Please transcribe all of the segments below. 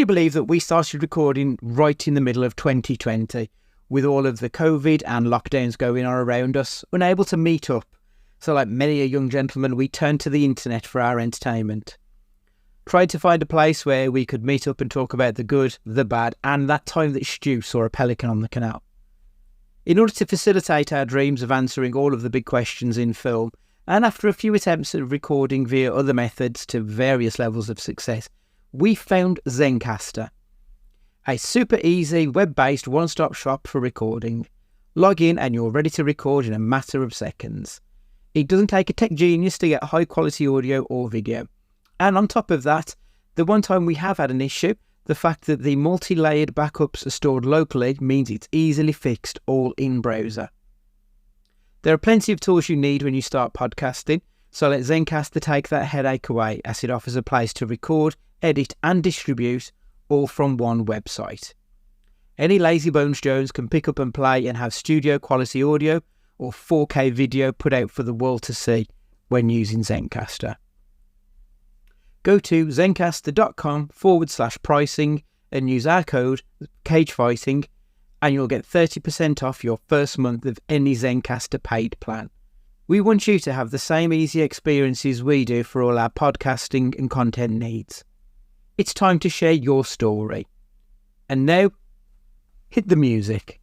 you believe that we started recording right in the middle of 2020 with all of the COVID and lockdowns going on around us, unable to meet up? So like many a young gentleman, we turned to the internet for our entertainment. Tried to find a place where we could meet up and talk about the good, the bad, and that time that Stu saw a pelican on the canal. In order to facilitate our dreams of answering all of the big questions in film, and after a few attempts at recording via other methods to various levels of success, we found Zencastr, a super easy web-based one-stop shop for recording. Log in and you're ready to record in a matter of seconds. It doesn't take a tech genius to get high quality audio or video. And on top of that, the one time we have had an issue, the fact that the multi-layered backups are stored locally means it's easily fixed all in browser. There are plenty of tools you need when you start podcasting, so let Zencastr take that headache away, as it offers a place to record, edit and distribute all from one website. Any lazy bones Jones can pick up and play and have studio quality audio or 4K video put out for the world to see when using Zencastr. Go to zencastr.com/pricing and use our code CAGEFIGHTING and you'll get 30% off your first month of any Zencastr paid plan. We want you to have the same easy experiences we do for all our podcasting and content needs. It's time to share your story. And now, hit the music.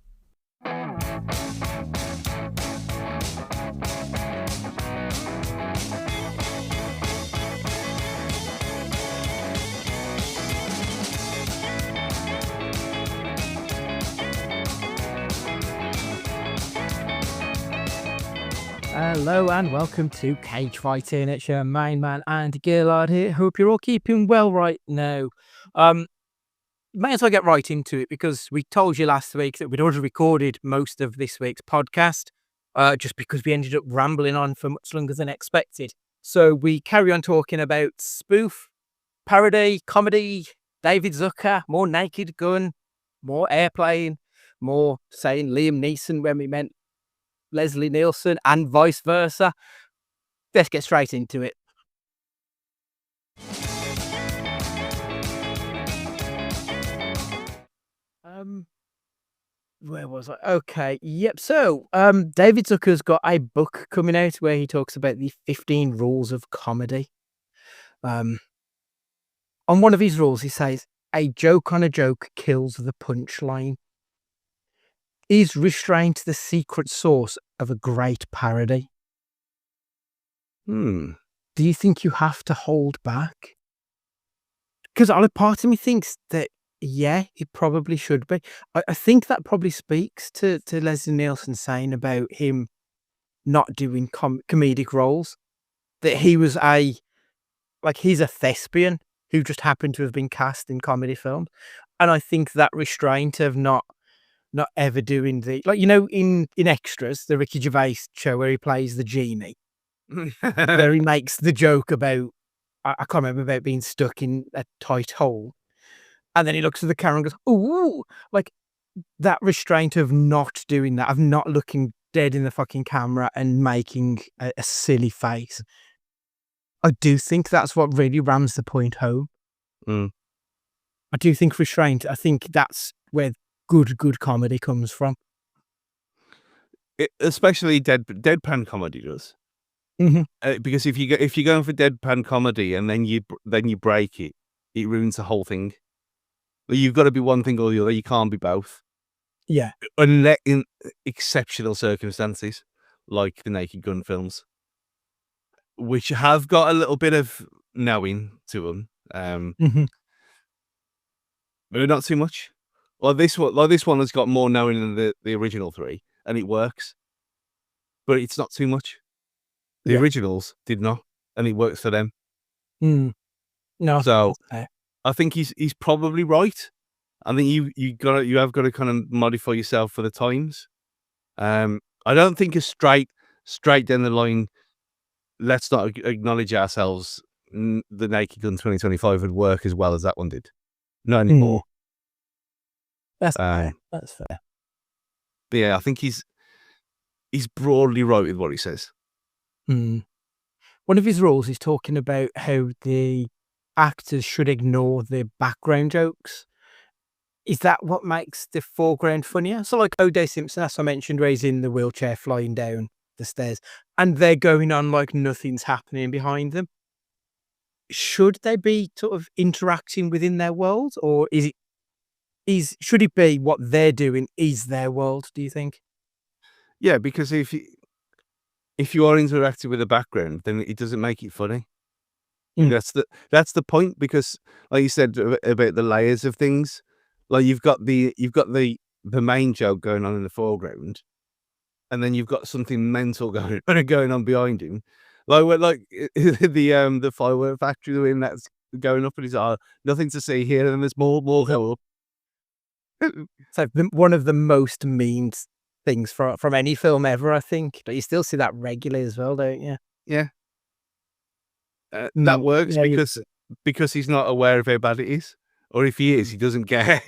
Hello and welcome to Cage Fighting. It's your main man Andy Gillard here. Hope you're all keeping well right now. May as well get right into it because we told you last week that we'd already recorded most of this week's podcast just because we ended up rambling on for much longer than expected. So we carry on talking about spoof, parody, comedy, David Zucker, more Naked Gun, more airplane, more saying Liam Neeson when we meant Leslie Nielsen and vice versa. Let's get straight into it. Where was I? Okay, yep. So, David Zucker's got a book coming out where he talks about the 15 rules of comedy. On one of his rules, he says, a joke on a joke kills the punchline. Is restraint the secret source of a great parody? Do you think you have to hold back? Because a part of me thinks that, yeah, it probably should be. I think that probably speaks to Leslie Nielsen saying about him not doing comedic roles. That he was he's a thespian who just happened to have been cast in comedy films. And I think that restraint of not ever doing in Extras, the Ricky Gervais show where he plays the genie, where he makes the joke about, I can't remember, about being stuck in a tight hole. And then he looks at the camera and goes, ooh, like that restraint of not doing that, of not looking dead in the fucking camera and making a silly face. I do think that's what really rams the point home. I do think restraint, I think that's where good comedy comes from. Especially deadpan comedy does. Because if you're going for deadpan comedy and then you break it, it ruins the whole thing. You've got to be one thing or the other. You can't be both. Yeah. Unless in exceptional circumstances, like the Naked Gun films, which have got a little bit of knowing to them, but not too much. This one has got more knowing than the original three, and it works. But it's not too much. The originals did not, and it works for them. No. So I think he's probably right. I think you have got to kind of modify yourself for the times. I don't think a straight down the line, let's not acknowledge ourselves, the Naked Gun 2025 would work as well as that one did. Not anymore. That's fair. That's fair. But yeah, I think he's broadly right with what he says. One of his rules is talking about how the actors should ignore the background jokes. Is that what makes the foreground funnier? So like O.J. Simpson, as I mentioned, where he's in the wheelchair flying down the stairs and they're going on like nothing's happening behind them. Should they be sort of interacting within their world, or should it be what they're doing is their world, do you think? Yeah, because if you are interacting with the background, then it doesn't make it funny. Mm. That's the point, because like you said about the layers of things, like you've got the main joke going on in the foreground, and then you've got something mental going on behind him. Like the firework factory when that's going up and he's nothing to see here, and then there's more go up. So one of the most mean things from any film ever, I think. But you still see that regularly as well, don't you? Yeah. That works Yeah, because he's not aware of how bad it is, or if he is, he doesn't care.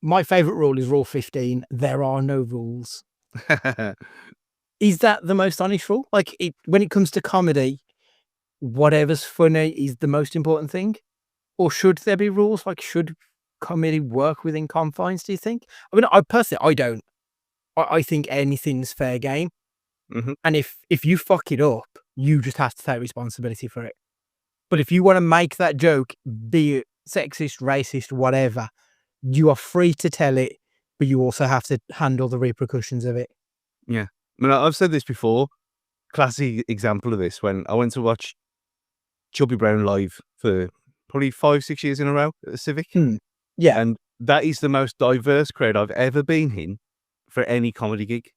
My favorite rule is rule 15. There are no rules. Is that the most honest rule? Like when it comes to comedy, whatever's funny is the most important thing? Or should there be rules? Like, should comedy work within confines, do you think? I mean, I personally, I don't. I think anything's fair game. And if you fuck it up, you just have to take responsibility for it. But if you want to make that joke, be it sexist, racist, whatever, you are free to tell it, but you also have to handle the repercussions of it. Yeah. I mean, I've said this before. Classic example of this, when I went to watch Chubby Brown live for probably 5-6 years in a row at the Civic. Yeah. And that is the most diverse crowd I've ever been in for any comedy gig.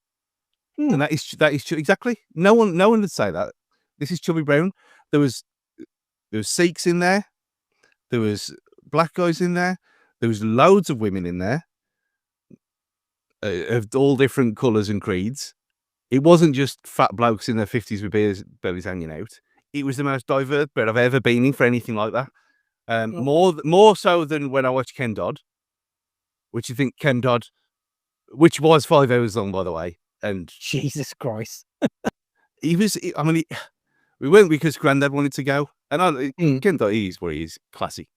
And that is exactly. No one would say that. This is Chubby Brown. There was Sikhs in there. There was black guys in there. There was loads of women in there of all different colours and creeds. It wasn't just fat blokes in their 50s with bellies hanging out. It was the most diverse crowd I've ever been in for anything like that. More so than when I watched Ken Dodd, which which was 5 hours long, by the way. And Jesus Christ. we went because Grandad wanted to go. And Ken Dodd, he's where he is, classic.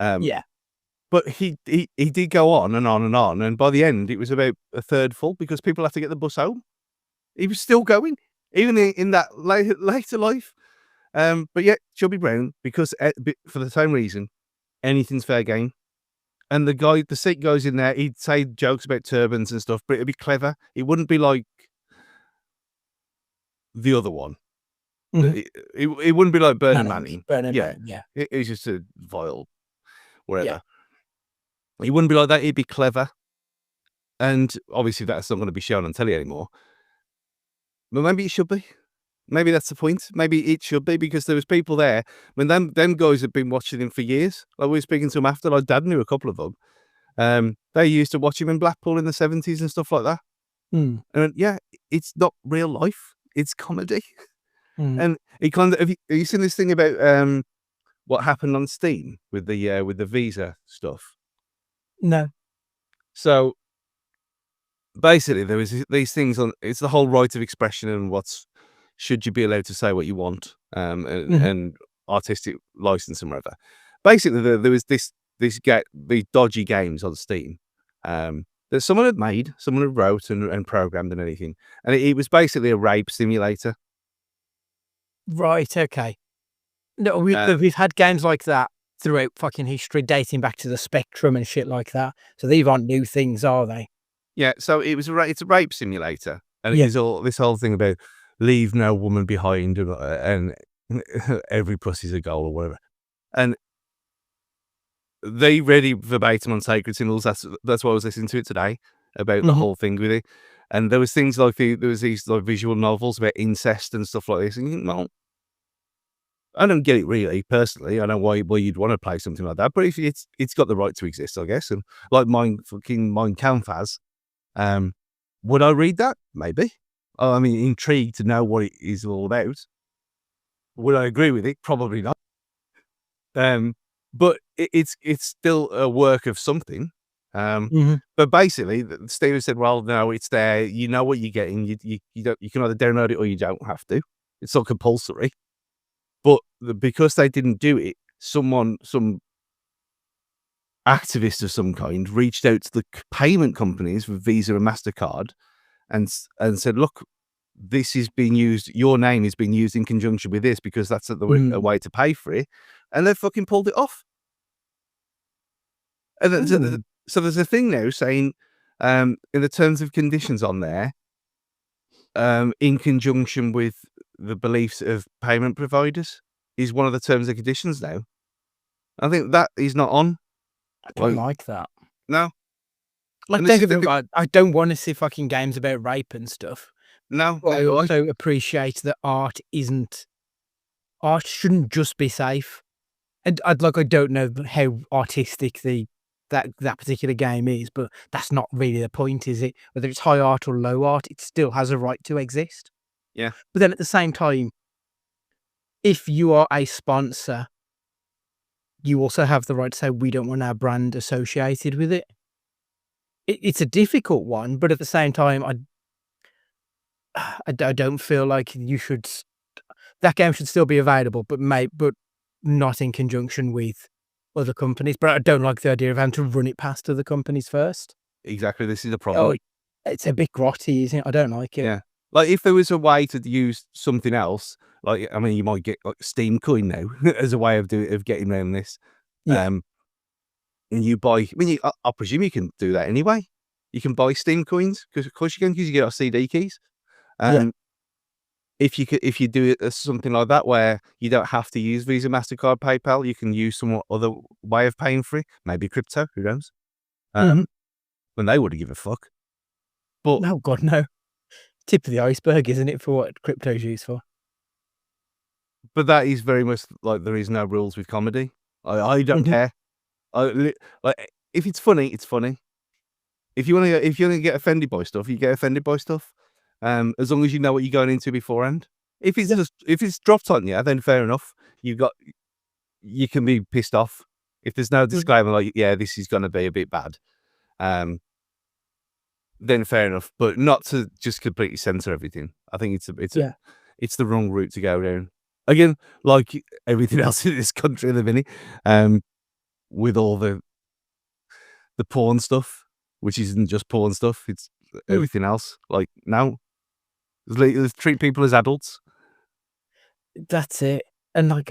Yeah. But he did go on and on and on. And by the end, it was about a third full because people had to get the bus home. He was still going, even in that later life. But yeah, Chubby Brown, because for the same reason, anything's fair game. And the Sikh guys in there, he'd say jokes about turbans and stuff, but it'd be clever. It wouldn't be like the other one. It wouldn't be like Bernard Manning. Bernard Manning, yeah. It's just a vile, whatever. Yeah. It wouldn't be like that. It'd be clever. And obviously that's not going to be shown on telly anymore. But maybe it should be. Maybe that's the point. Maybe it should be, because there was people there. I mean, them guys have been watching him for years. Like, we were speaking to him after. Like, Dad knew a couple of them. They used to watch him in Blackpool in the 70s and stuff like that. And yeah, it's not real life. It's comedy. And he kind of, have you seen this thing about what happened on Steam with the visa stuff? No. So basically, there was these things on. It's the whole right of expression and should you be allowed to say what you want, and artistic license and whatever. Basically, there was these dodgy games on Steam that someone had made, someone had wrote and programmed and anything, and it was basically a rape simulator. Right. Okay. No, we've had games like that throughout fucking history, dating back to the Spectrum and shit like that. So these aren't new things, are they? Yeah. So it's a rape simulator, and it's all this whole thing about leave no woman behind and every pussy's a goal or whatever. And they read it verbatim on Sacred Symbols. That's why I was listening to it today about the whole thing with it. And there was things like there was these like visual novels about incest and stuff like this. And well, I don't get it really personally. I don't know why you'd want to play something like that. But if it's got the right to exist, I guess. And like Mein Kampf has, would I read that? Maybe. I mean, intrigued to know what it is all about. Would I agree with it? Probably not. But it's still a work of something. But basically, Steven said, "Well, no, it's there. You know what you're getting. You can either download it or you don't have to. It's not compulsory." But because they didn't do it, some activist of some kind reached out to the payment companies with Visa and MasterCard and said, look, this is being used, your name is being used in conjunction with this because that's a way to pay for it. And they fucking pulled it off. And so there's a thing now saying, in the terms of conditions on there, in conjunction with the beliefs of payment providers is one of the terms and conditions now. I think that is not on. I don't like that. No. Like, don't get me wrong, I don't want to see fucking games about rape and stuff. No. But I also appreciate that art shouldn't just be safe. And I don't know how artistic that particular game is, but that's not really the point, is it? Whether it's high art or low art, it still has a right to exist. Yeah. But then at the same time, if you are a sponsor, you also have the right to say, we don't want our brand associated with it. It's a difficult one, but at the same time, I don't feel like that game should still be available, but not in conjunction with other companies. But I don't like the idea of having to run it past other companies first. Exactly. This is a problem. It's a bit grotty, isn't it? I don't like it. Yeah. Like, if there was a way to use something else, like, I mean, you might get like Steam Coin now as a way of getting around this. Yeah. And you buy, I mean, I presume you can do that anyway. You can buy Steam Coins because, of course, you can, because you get our CD keys. If you do it something like that where you don't have to use Visa, MasterCard, PayPal, you can use some other way of paying for it. Maybe crypto. Who knows? When they wouldn't give a fuck. But no, God, no. Tip of the iceberg, isn't it, for what crypto's used for? But that is very much like, there is no rules with comedy. I don't care. Like, if it's funny, it's funny. If you want to get offended by stuff, you get offended by stuff. As long as you know what you're going into beforehand. If it's dropped on you, then fair enough. You can be pissed off. If there's no disclaimer, like, yeah, this is going to be a bit bad, then fair enough. But not to just completely censor everything. I think it's the wrong route to go down. Again, like everything else in this country at the minute, with all the porn stuff, which isn't just porn stuff, it's everything else. Like, now, let's treat people as adults. That's it. And like,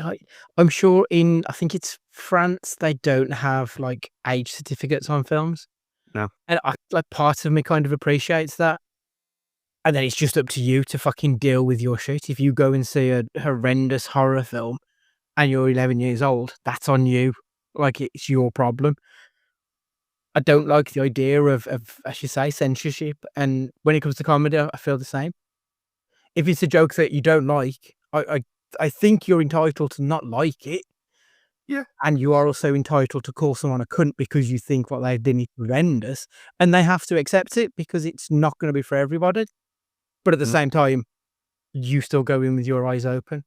I'm sure I think it's France, they don't have like age certificates on films. No. And part of me kind of appreciates that. And then it's just up to you to fucking deal with your shit. If you go and see a horrendous horror film and you're 11 years old, that's on you. Like, it's your problem. I don't like the idea of, as you say, censorship. And when it comes to comedy, I feel the same. If it's a joke that you don't like, I think you're entitled to not like it. Yeah. And you are also entitled to call someone a cunt because you think what they did is horrendous. And they have to accept it because it's not going to be for everybody. But at the same time, you still go in with your eyes open.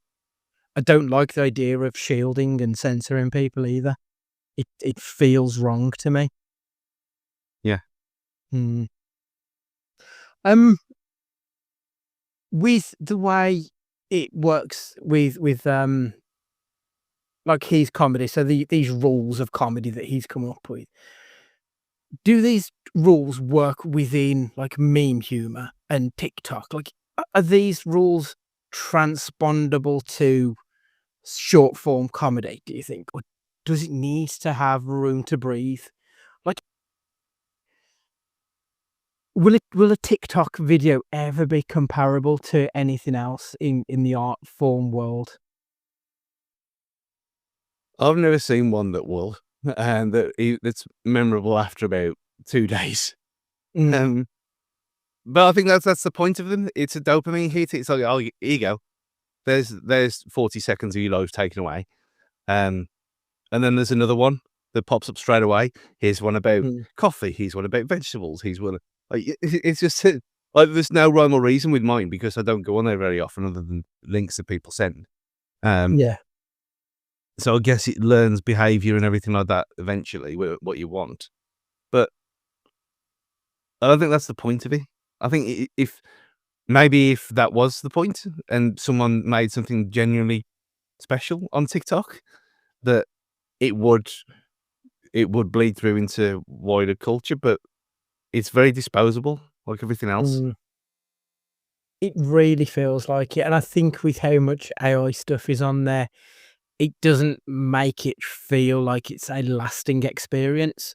I don't like the idea of shielding and censoring people either. It feels wrong to me. Yeah. With the way it works with like his comedy, so these rules of comedy that he's come up with, do these rules work within like meme humor and TikTok? Like, are these rules transpondable to short form comedy, do you think? Or does it need to have room to breathe? Like, will a TikTok video ever be comparable to anything else in the art form world? I've never seen one that will, and that's memorable after about 2 days. But I think that's the point of them. It's a dopamine hit. It's like, oh, here you go. There's 40 seconds of your life taken away. And then there's another one that pops up straight away. Here's one about coffee. Here's one about vegetables. Here's one. Like, it's just like, there's no rhyme or reason with mine because I don't go on there very often other than links that people send. Yeah. So I guess it learns behavior and everything like that eventually, what you want. But I don't think that's the point of it. I think if that was the point and someone made something genuinely special on TikTok that it would bleed through into wider culture, but it's very disposable, like everything else. It really feels like it, and I think with how much AI stuff is on there, it doesn't make it feel like it's a lasting experience,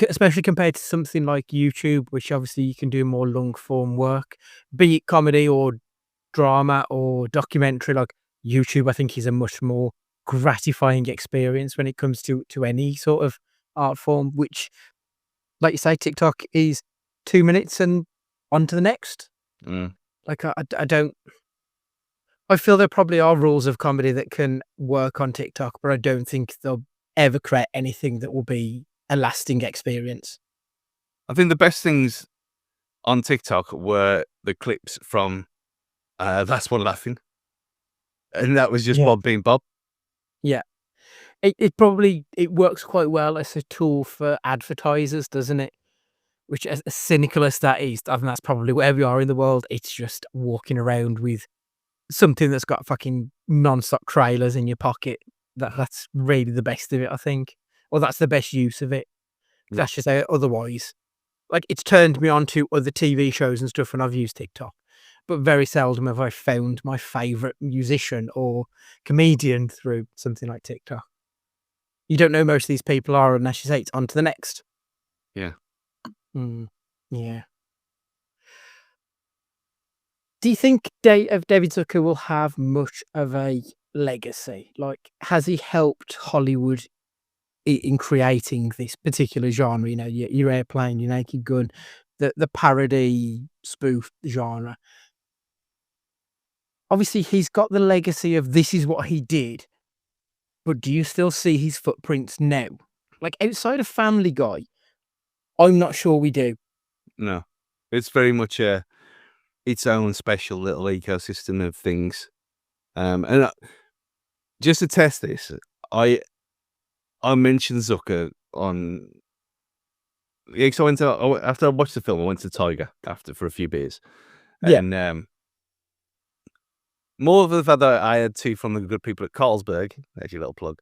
especially compared to something like YouTube, which obviously you can do more long form work, be it comedy or drama or documentary. Like YouTube, I think is a much more gratifying experience when it comes to any sort of art form. Which, like you say, TikTok is 2 minutes and on to the next. Mm. Like I don't. I feel there probably are rules of comedy that can work on TikTok, but I don't think they'll ever create anything that will be a lasting experience. I think the best things on TikTok were the clips from That's One Laughing, and that was just Yeah. Bob being Bob. Yeah. It probably it works quite well as a tool for advertisers, doesn't it? Which as cynical as that is, I think that's probably where we are in the world. It's just walking around with something that's got fucking non-stop trailers in your pocket. That's really the best of it, I think. Or that's the best use of it. Yeah. That's just how otherwise. Like, it's turned me on to other TV shows and stuff when I've used TikTok, but very seldom have I found my favourite musician or comedian through something like TikTok. You don't know who most of these people are unless you say it's on to the next. Yeah. Yeah. Do you think David Zucker will have much of a legacy? Like, has he helped Hollywood in creating this particular genre? You know, your Airplane, your Naked Gun, the parody spoof genre. Obviously, he's got the legacy of this is what he did, but do you still see his footprints now? Like outside of Family Guy, I'm not sure we do. No, it's very much its own special little ecosystem of things. And just to test this, I mentioned Zucker on. Yeah, so after I watched the film, I went to Tiger for a few beers, Yeah. and more of the fact that I had two from the good people at Carlsberg, there's your little plug,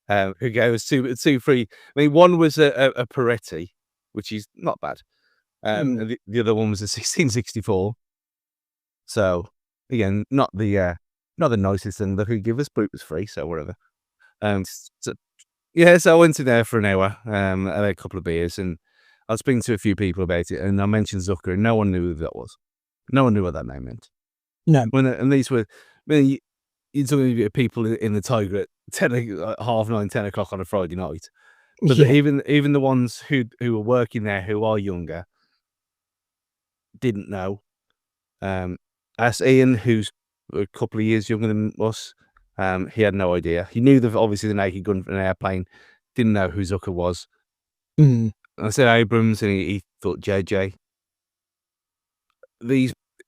who gave us two free. I mean, one was a Peretti, which is not bad. And the other one was a 1664. So again, not the nicest thing that could give us, but it was free, so whatever. So, yeah, so I went in there for an hour, I had a couple of beers, and I was speaking to a few people about it, and I mentioned Zucker, and no one knew who that was. No one knew what that name meant. No. And these were, I mean, you're talking about people in the Tiger at 9:30, 10 o'clock on a Friday night. But Yeah. even the ones who were working there, who are younger, didn't know. Asked Ian, who's a couple of years younger than us, he had no idea. He knew obviously the Naked Gun from an Airplane, didn't know who Zucker was. I said Abrams, and he thought JJ.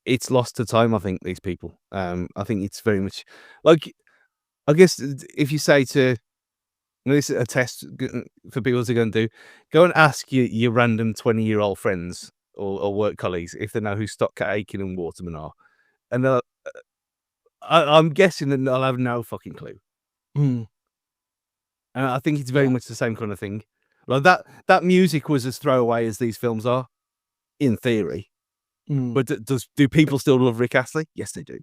It's lost to time, I think, these people. I think it's very much like, I guess if you say to, this is a test for people to go and do, go and ask your random 20-year-old friends or work colleagues if they know who Stockcat Aiken and Waterman are. And I'm guessing that they'll have no fucking clue. And I think it's very much the same kind of thing. Like that music was as throwaway as these films are, in theory. But do people still love Rick Astley? Yes, they do.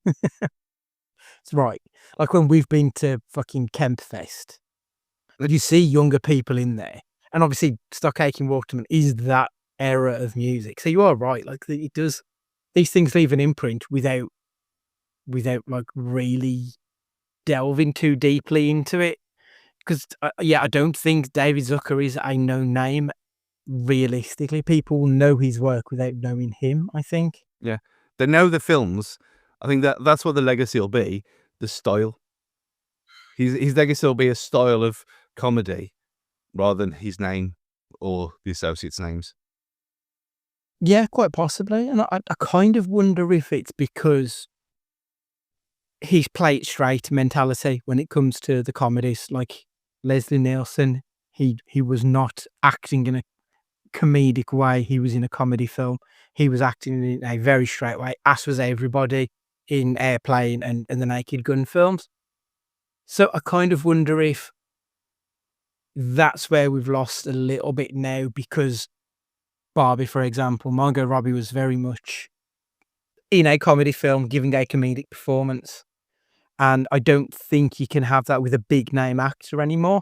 It's right. Like when we've been to fucking Kempfest, you see younger people in there, and obviously Stock Aitken Waterman is that era of music. So you are right. Like it does, these things leave an imprint without like really delving too deeply into it. Because I don't think David Zucker is a known name. Realistically, people will know his work without knowing him, I think. Yeah, they know the films. I think that's what the legacy will be. The style. His legacy will be a style of comedy rather than his name or the associates' names. Yeah, quite possibly. And I kind of wonder if it's because he's play it straight mentality when it comes to the comedies. Like Leslie Nielsen, he was not acting in a comedic way. He was in a comedy film. He was acting in a very straight way, as was everybody. in Airplane and the Naked Gun films. So I kind of wonder if that's where we've lost a little bit now, because Barbie, for example, Margot Robbie was very much in a comedy film giving a comedic performance. And I don't think you can have that with a big name actor anymore.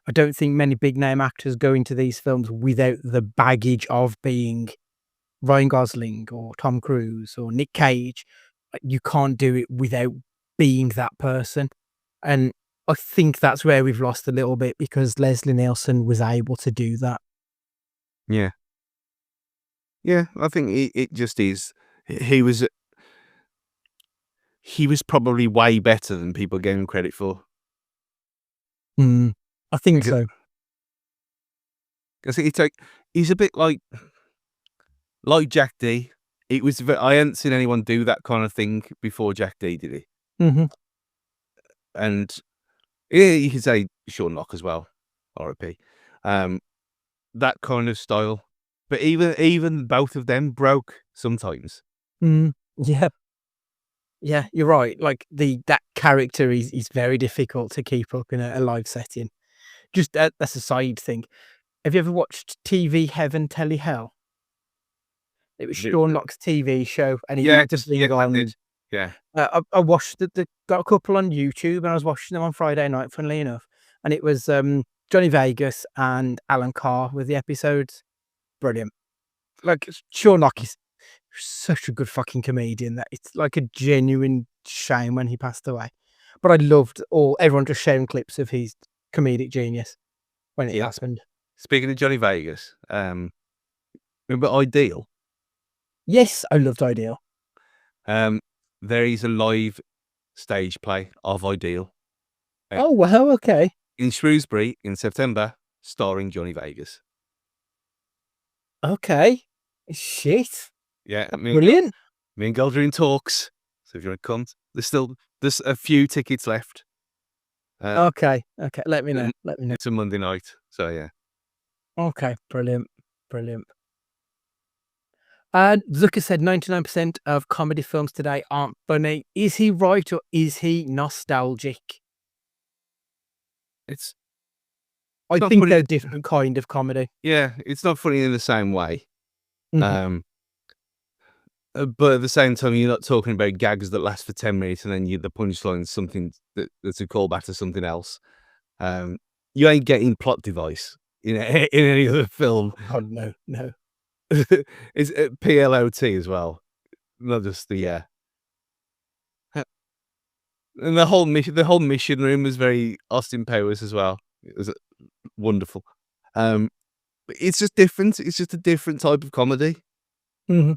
I don't think many big name actors go into these films without the baggage of being Ryan Gosling or Tom Cruise or Nick Cage. You can't do it without being that person. And I think that's where we've lost a little bit, because Leslie Nielsen was able to do that. Yeah. Yeah, I think it just is. He was probably way better than people gave him credit for. I think so. Because it's like, he's a bit like Jack D. It was. I hadn't seen anyone do that kind of thing before Jack D did it. Mm-hmm. And yeah, you could say Sean Locke as well, R.I.P. That kind of style. But even both of them broke sometimes. Yeah. Yeah, you're right. Like that character is very difficult to keep up in a live setting. Just that's a side thing. Have you ever watched TV Heaven, Telly Hell? It was Sean Locke's TV show, and he just Yeah. I watched got a couple on YouTube, and I was watching them on Friday night, funnily enough. And it was Johnny Vegas and Alan Carr with the episodes. Brilliant. Like, Sean Locke is such a good fucking comedian that it's like a genuine shame when he passed away. But I loved everyone just sharing clips of his comedic genius when it happened. Speaking of Johnny Vegas, remember Ideal? Yes, I loved Ideal. There is a live stage play of Ideal. Oh, wow, okay. In Shrewsbury in September, starring Johnny Vegas. Okay. Shit. Yeah, Brilliant. Me and Gold are in talks. So if you want to come, there's a few tickets left. Okay. Let me know. It's a Monday night, so yeah. Okay, brilliant. Zucker said 99% of comedy films today aren't funny. Is he right, or is he nostalgic? I think they're different kind of comedy. Yeah, it's not funny in the same way. Mm-hmm. But at the same time, you're not talking about gags that last for 10 minutes and then the punchline is something that's a callback to something else. You ain't getting plot device in any other film. Oh, no. It's PLOT as well, not just the and the whole mission room was very Austin Powers as well. It was wonderful. But it's just different. It's just a different type of comedy. Mm-hmm.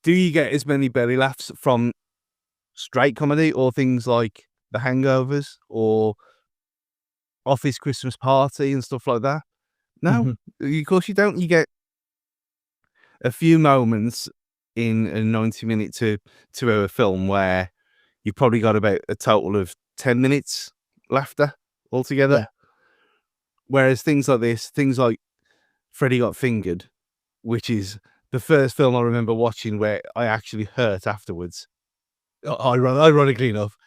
Do you get as many belly laughs from straight comedy or things like The Hangovers or Office Christmas Party and stuff like that? No, of course you don't. You get a few moments in a 90-minute to 2-hour film where you've probably got about a total of 10 minutes laughter altogether. Yeah. Whereas things like this, things like Freddy Got Fingered, which is the first film I remember watching where I actually hurt afterwards, ironically enough,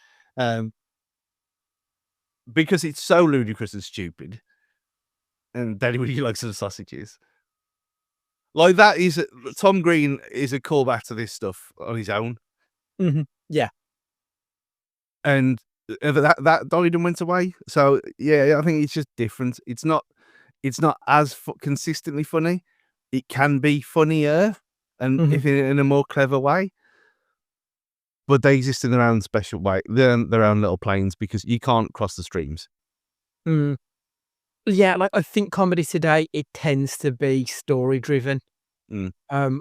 because it's so ludicrous and stupid. And Daddy really likes some sausages. Like that is Tom Green is a callback to this stuff on his own. Mm-hmm. Yeah. And that died and went away. So yeah, I think it's just different. It's not as consistently funny. It can be funnier, and if in a more clever way. But they exist in their own special way. They're their own little planes because you can't cross the streams. Yeah, like I think comedy today, it tends to be story driven.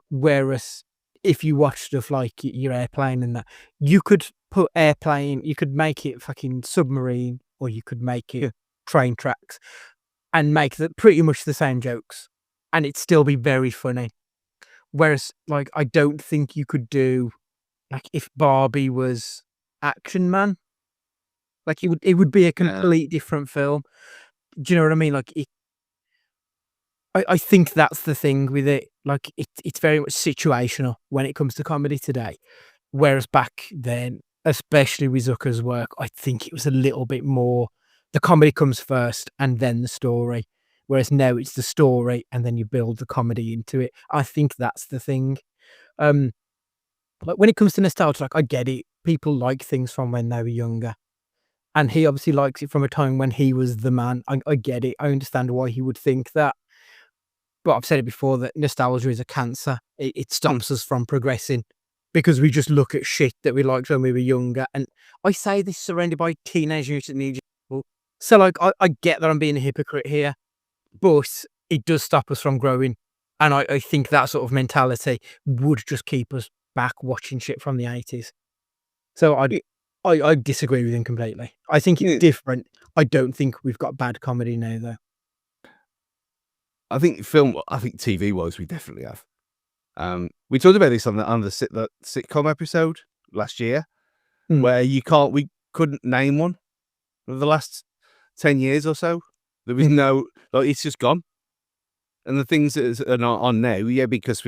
Whereas if you watch stuff like your Airplane and that, you could put Airplane, you could make it fucking Submarine, or you could make it Train Tracks, and make pretty much the same jokes, and it'd still be very funny. Whereas, like, I don't think you could do, like, if Barbie was Action Man, like it would be a complete different film. Do you know what I mean? Like, I think that's the thing with it. Like it's very much situational when it comes to comedy today. Whereas back then, especially with Zucker's work, I think it was a little bit more the comedy comes first and then the story. Whereas now it's the story and then you build the comedy into it. I think that's the thing. Um, like when it comes to nostalgia, like I get it. People like things from when they were younger. And he obviously likes it from a time when he was the man. I get it. I understand why he would think that. But I've said it before that nostalgia is a cancer. It stops us from progressing because we just look at shit that we liked when we were younger. And I say this surrounded by Teenage Mutant Ninja people. So like I get that I'm being a hypocrite here, but it does stop us from growing. And I think that sort of mentality would just keep us back watching shit from the 80s. So I disagree with him completely. I think it's different. I don't think we've got bad comedy now, though. I think TV wise, we definitely have. We talked about this on the sitcom episode last year, where we couldn't name one of the last 10 years or so. There was no, like, it's just gone. And the things that are not on now, because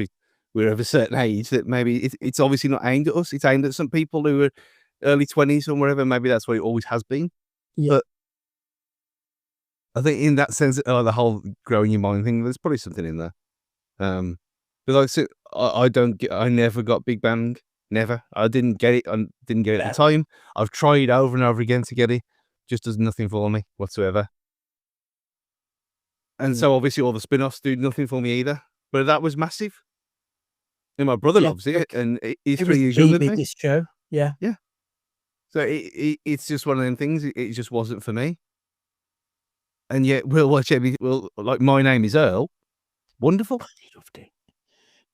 we're of a certain age, that maybe it's obviously not aimed at us. It's aimed at some people who are early 20s or whatever. Maybe that's what it always has been. Yeah. But I think in that sense, the whole growing your mind thing, there's probably something in there. Because I never got Big Bang. Never. I didn't get it. I didn't get it at the time. I've tried over and over again to get it. Just does nothing for me whatsoever. And so obviously all the spin-offs do nothing for me either. But that was massive. And my brother loves it, and he's 3 years younger than me. Biggest show. Yeah. Yeah. So it's just one of them things. It just wasn't for me. And yet we'll watch like My Name is Earl. Wonderful. Loved it.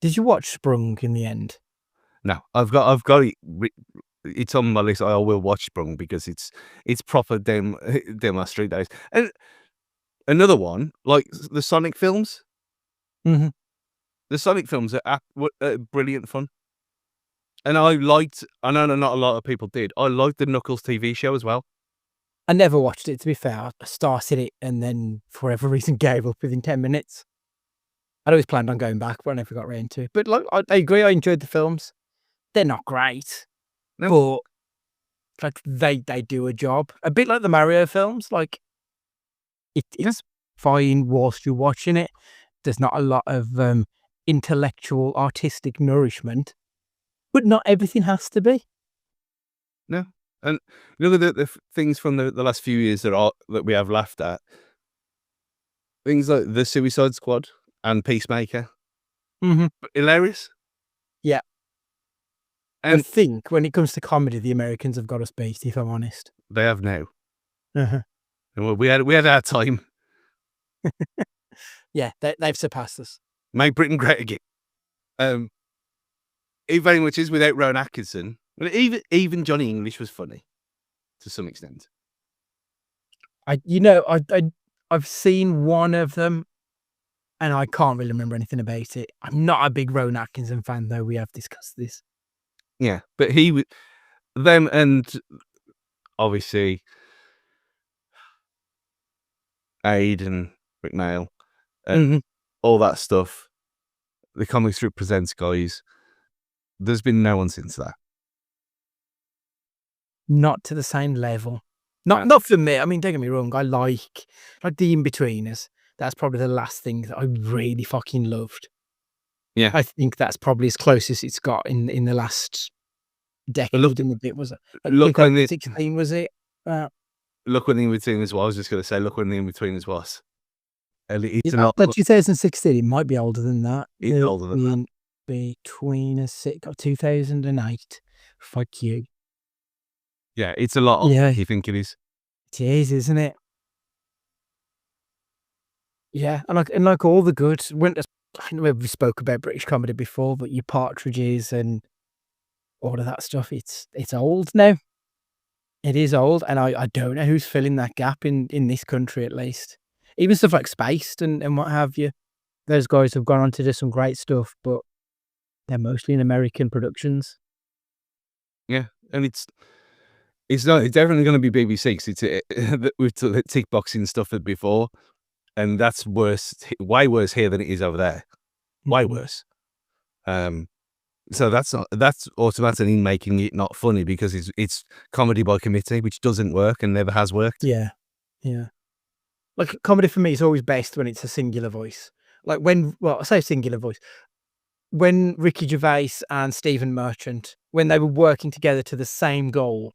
Did you watch Sprung in the end? No, I've got it. It's on my list. I will watch Sprung because it's proper down my street days. And another one, like the Sonic films. Mm-hmm. The Sonic films are brilliant fun. And I know not a lot of people did. I liked the Knuckles TV show as well. I never watched it, to be fair. I started it and then, for whatever reason, gave up within 10 minutes. I'd always planned on going back, but I never got around to it. But like, I agree, I enjoyed the films. They're not great, but like they do a job. A bit like the Mario films. Like, it's fine whilst you're watching it. There's not a lot of intellectual, artistic nourishment, but not everything has to be. No. And look at the things from the last few years that we have laughed at. Things like The Suicide Squad and Peacemaker. Mm-hmm. Hilarious. Yeah. And I think when it comes to comedy, the Americans have got us beat, if I'm honest. They have now. Uh-huh. And we had our time. Yeah, they've surpassed us. Make Britain great again. It very much is without Rowan Atkinson. But even Johnny English was funny to some extent. I've seen one of them, and I can't really remember anything about it. I'm not a big Rowan Atkinson fan, though. We have discussed this. Yeah, but them and obviously Aidan McNeil and all that stuff. The Comic Strip Presents guys. There's been no one since that. Not to the same level. Not for me. I mean, don't get me wrong. I like the In-Betweeners. That's probably the last thing that I really fucking loved. Yeah. I think that's probably as close as it's got in the last decade. Look in a bit, was it? Look when the 16 was it? Look when the In-Betweeners was. I was just going to say, look when the In-Betweeners was. It's not 2016. It might be older than that. It's older than that. Between 2008. Fuck you. Yeah, it's a lot older than you think it is. It is, isn't it? Yeah, and like all the good. I know we spoke about British comedy before, but your Partridges and all of that stuff. It's old now. It is old, and I don't know who's filling that gap in this country, at least. Even stuff like Spaced and what have you. Those guys have gone on to do some great stuff, but they're mostly in American productions. Yeah, and it's definitely going to be BBC. We've tick boxing stuff before. and that's worse, way worse here than it is over there. Way Mhm. worse. So that's automatically making it not funny because it's comedy by committee, which doesn't work and never has worked. Yeah. Yeah. Like, comedy for me is always best when it's a singular voice. Like I say singular voice. When Ricky Gervais and Stephen Merchant, when they were working together to the same goal,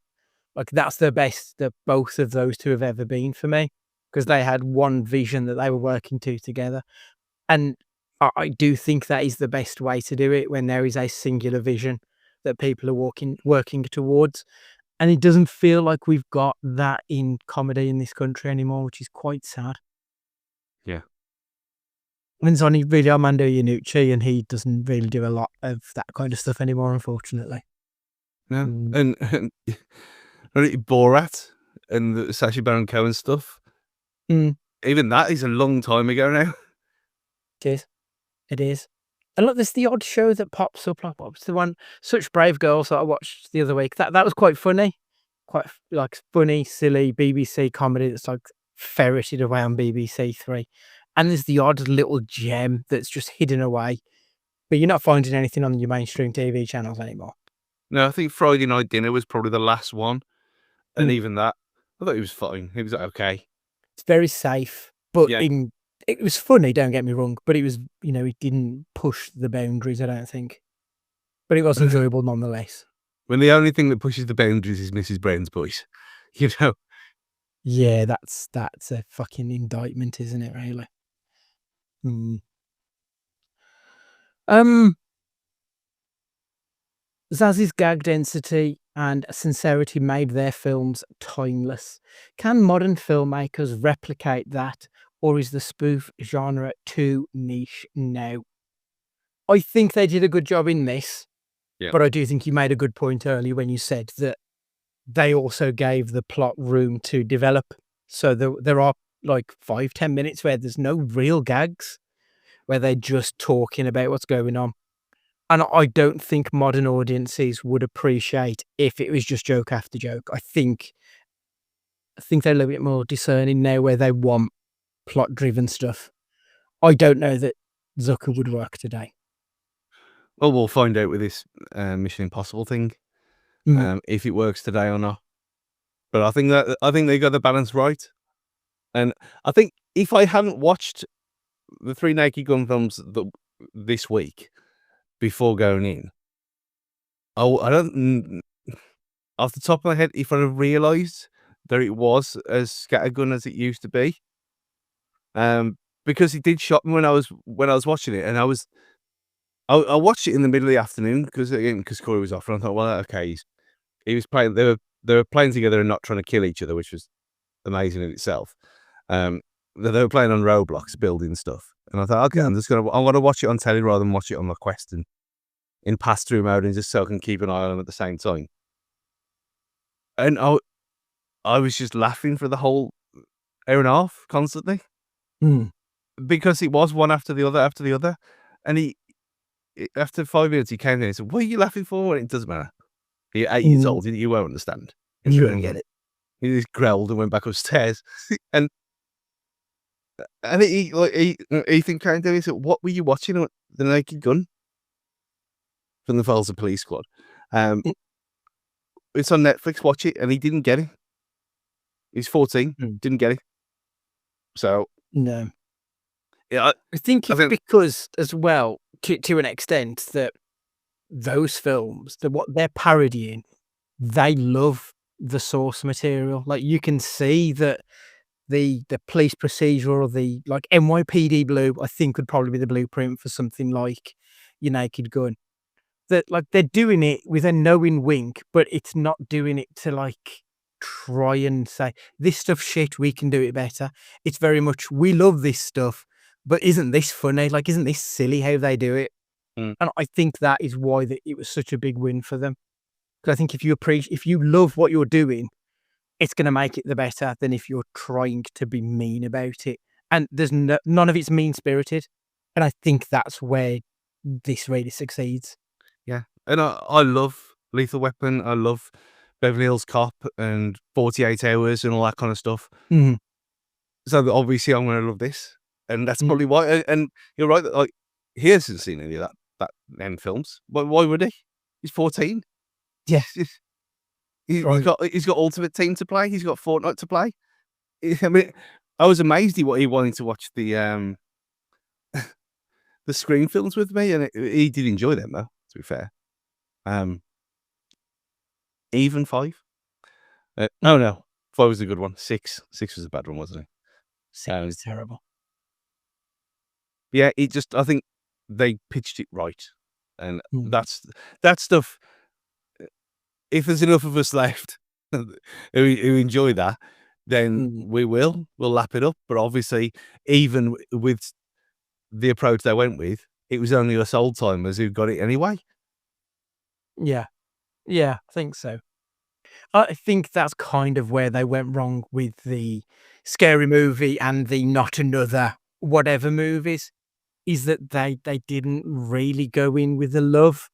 like that's the best that both of those two have ever been for me, because they had one vision that they were working to together. And I do think that is the best way to do it, when there is a singular vision that people are working towards. And it doesn't feel like we've got that in comedy in this country anymore, which is quite sad. Yeah. And it's only really Armando Iannucci, and he doesn't really do a lot of that kind of stuff anymore, unfortunately. No. Mm. And Borat and the Sacha Baron Cohen stuff. Mm. Even that is a long time ago now. It is. It is. And look, there's the odd show that pops up, like what was the one, Such Brave Girls, that I watched the other week. That was quite funny. Quite like funny, silly BBC comedy that's like ferreted away on BBC Three. And there's the odd little gem that's just hidden away, but you're not finding anything on your mainstream TV channels anymore. No, I think Friday Night Dinner was probably the last one. And Mm. even that, I thought he was fine. He was okay. It's very safe, but Yeah. it was funny, don't get me wrong, but it was, it didn't push the boundaries, I don't think. But it was enjoyable nonetheless. When the only thing that pushes the boundaries is Mrs. Brown's voice, you know. Yeah, that's a fucking indictment, isn't it, really? Mm. Zaz's gag density and sincerity made their films timeless. Can modern filmmakers replicate that, or is the spoof genre too niche now? I think they did a good job in this, Yeah. but I do think you made a good point earlier when you said that they also gave the plot room to develop. So there are like 5-10 minutes where there's no real gags, where they're just talking about what's going on. And I don't think modern audiences would appreciate if it was just joke after joke. I think they're a little bit more discerning now, where they want plot-driven stuff. I don't know that Zucker would work today. Well, we'll find out with this Mission Impossible thing, if it works today or not. But I think they got the balance right. And I think if I hadn't watched the 3 Naked Gun films this week before going in, I don't, off the top of my head, if I had realised that it was as scattergun as it used to be, because it did shock me when I was watching it, and I watched it in the middle of the afternoon because Corey was off, and I thought, well, okay, he was playing. They were playing together and not trying to kill each other, which was amazing in itself. They were playing on Roblox, building stuff, and I thought, okay, I want to watch it on telly rather than watch it on my Quest and in pass-through mode, and just so I can keep an eye on them at the same time. And I was just laughing for the whole hour and a half constantly. Because it was one after the other. And after 5 minutes, he came in and said, "What are you laughing for?" And it doesn't matter. You're 8 years old. You won't understand. You won't get it. He just growled and went back upstairs. and Ethan came to me and said, "What were you watching?" The Naked Gun from the Files of Police Squad. It's on Netflix. Watch it. And he didn't get it. He's 14. Didn't get it. So No. yeah, I think it's because, as well, to an extent, that those films, what they're parodying, they love the source material. Like, you can see that the police procedural, the like NYPD Blue, I think would probably be the blueprint for something like Your Naked Gun. That, like, they're doing it with a knowing wink, but it's not doing it to like try and say this stuff's shit, we can do it better. It's very much, we love this stuff, but isn't this funny? Like, isn't this silly how they do it? And I think that is why it was such a big win for them. Because I think if you love what you're doing, it's going to make it the better than if you're trying to be mean about it. And there's none of it's mean spirited. And I think that's where this really succeeds. Yeah. And I love Lethal Weapon. I love Beverly Hills Cop and 48 Hours and all that kind of stuff. So obviously I'm going to love this, and that's probably why. And you're right that like he hasn't seen any of that them films. Why would he? He's 14. Yeah. He's got Ultimate Team to play. He's got Fortnite to play. I mean, I was amazed he wanted to watch the Scream films with me, and he did enjoy them though. To be fair, even 5. Oh no, 5 was a good one. 6 was a bad one, wasn't it? It was terrible. Yeah, I think they pitched it right, and that's stuff. If there's enough of us left who enjoy that, then we'll lap it up. But obviously, even with the approach they went with, it was only us old timers who got it anyway. Yeah, I think so. I think that's kind of where they went wrong with the Scary Movie and the Not Another Whatever movies, is that they didn't really go in with the love.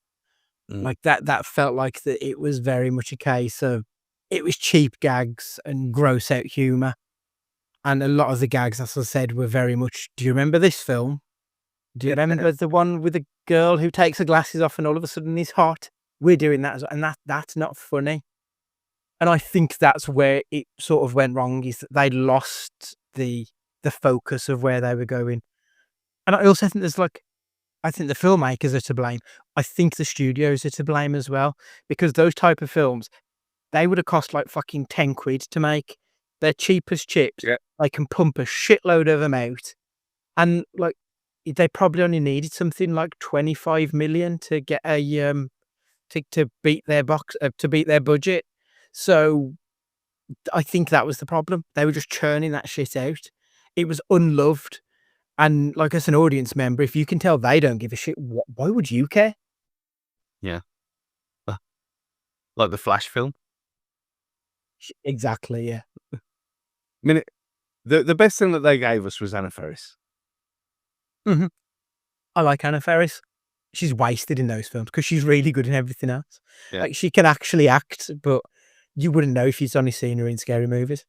Like that felt like that it was very much a case of it was cheap gags and gross out humor. And a lot of the gags, as I said, were very much, do you remember this film? Do you remember the one with the girl who takes her glasses off and all of a sudden is hot? We're doing that as well. And that's not funny. And I think that's where it sort of went wrong, is that they lost the focus of where they were going. And I also think I think the filmmakers are to blame. I think the studios are to blame as well, because those type of films, they would have cost like fucking 10 quid to make. They're cheap as chips. Yeah. They can pump a shitload of them out. And like, they probably only needed something like 25 million to get a, to beat their to beat their budget. So I think that was the problem. They were just churning that shit out. It was unloved. And like, as an audience member, if you can tell they don't give a shit, why would you care? Yeah. Like the Flash film. Exactly, yeah. I mean, the best thing that they gave us was Anna Faris. I like Anna Faris. She's wasted in those films because she's really good in everything else. Yeah. Like, she can actually act, but you wouldn't know if you'd only seen her in Scary Movies.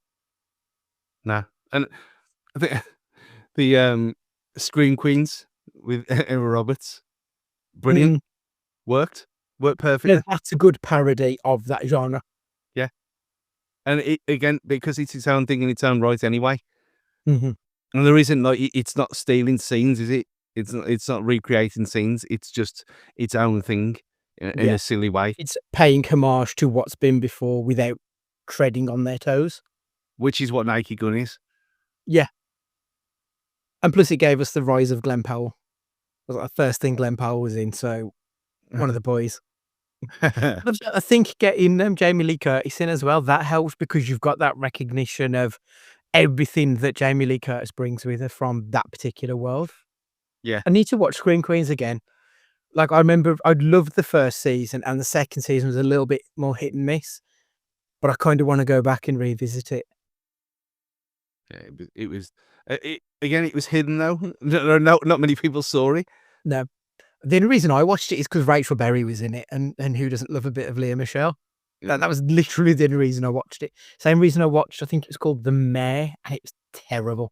Nah. And I think the Scream Queens with Emma Roberts, brilliant. Worked perfectly. No, that's a good parody of that genre. Yeah. And it, again, because it's its own thing in its own right anyway. And there isn't like, it's not stealing scenes, is it? It's not recreating scenes. It's just its own thing in a silly way. It's paying homage to what's been before without treading on their toes. Which is what Naked Gun is. Yeah. And plus it gave us the rise of Glenn Powell. It was like the first thing Glenn Powell was in, so one of the boys. I think getting Jamie Lee Curtis in as well, that helps, because you've got that recognition of everything that Jamie Lee Curtis brings with her from that particular world. Yeah. I need to watch Scream Queens again. Like, I remember I loved the first season, and the second season was a little bit more hit and miss, but I kind of want to go back and revisit it. Yeah, it was again, it was hidden though. Not many people saw it. No. The only reason I watched it is because Rachel Berry was in it, and who doesn't love a bit of Lea Michele? That was literally the only reason I watched it. Same reason I watched, I think it was called The Mayor, and it was terrible.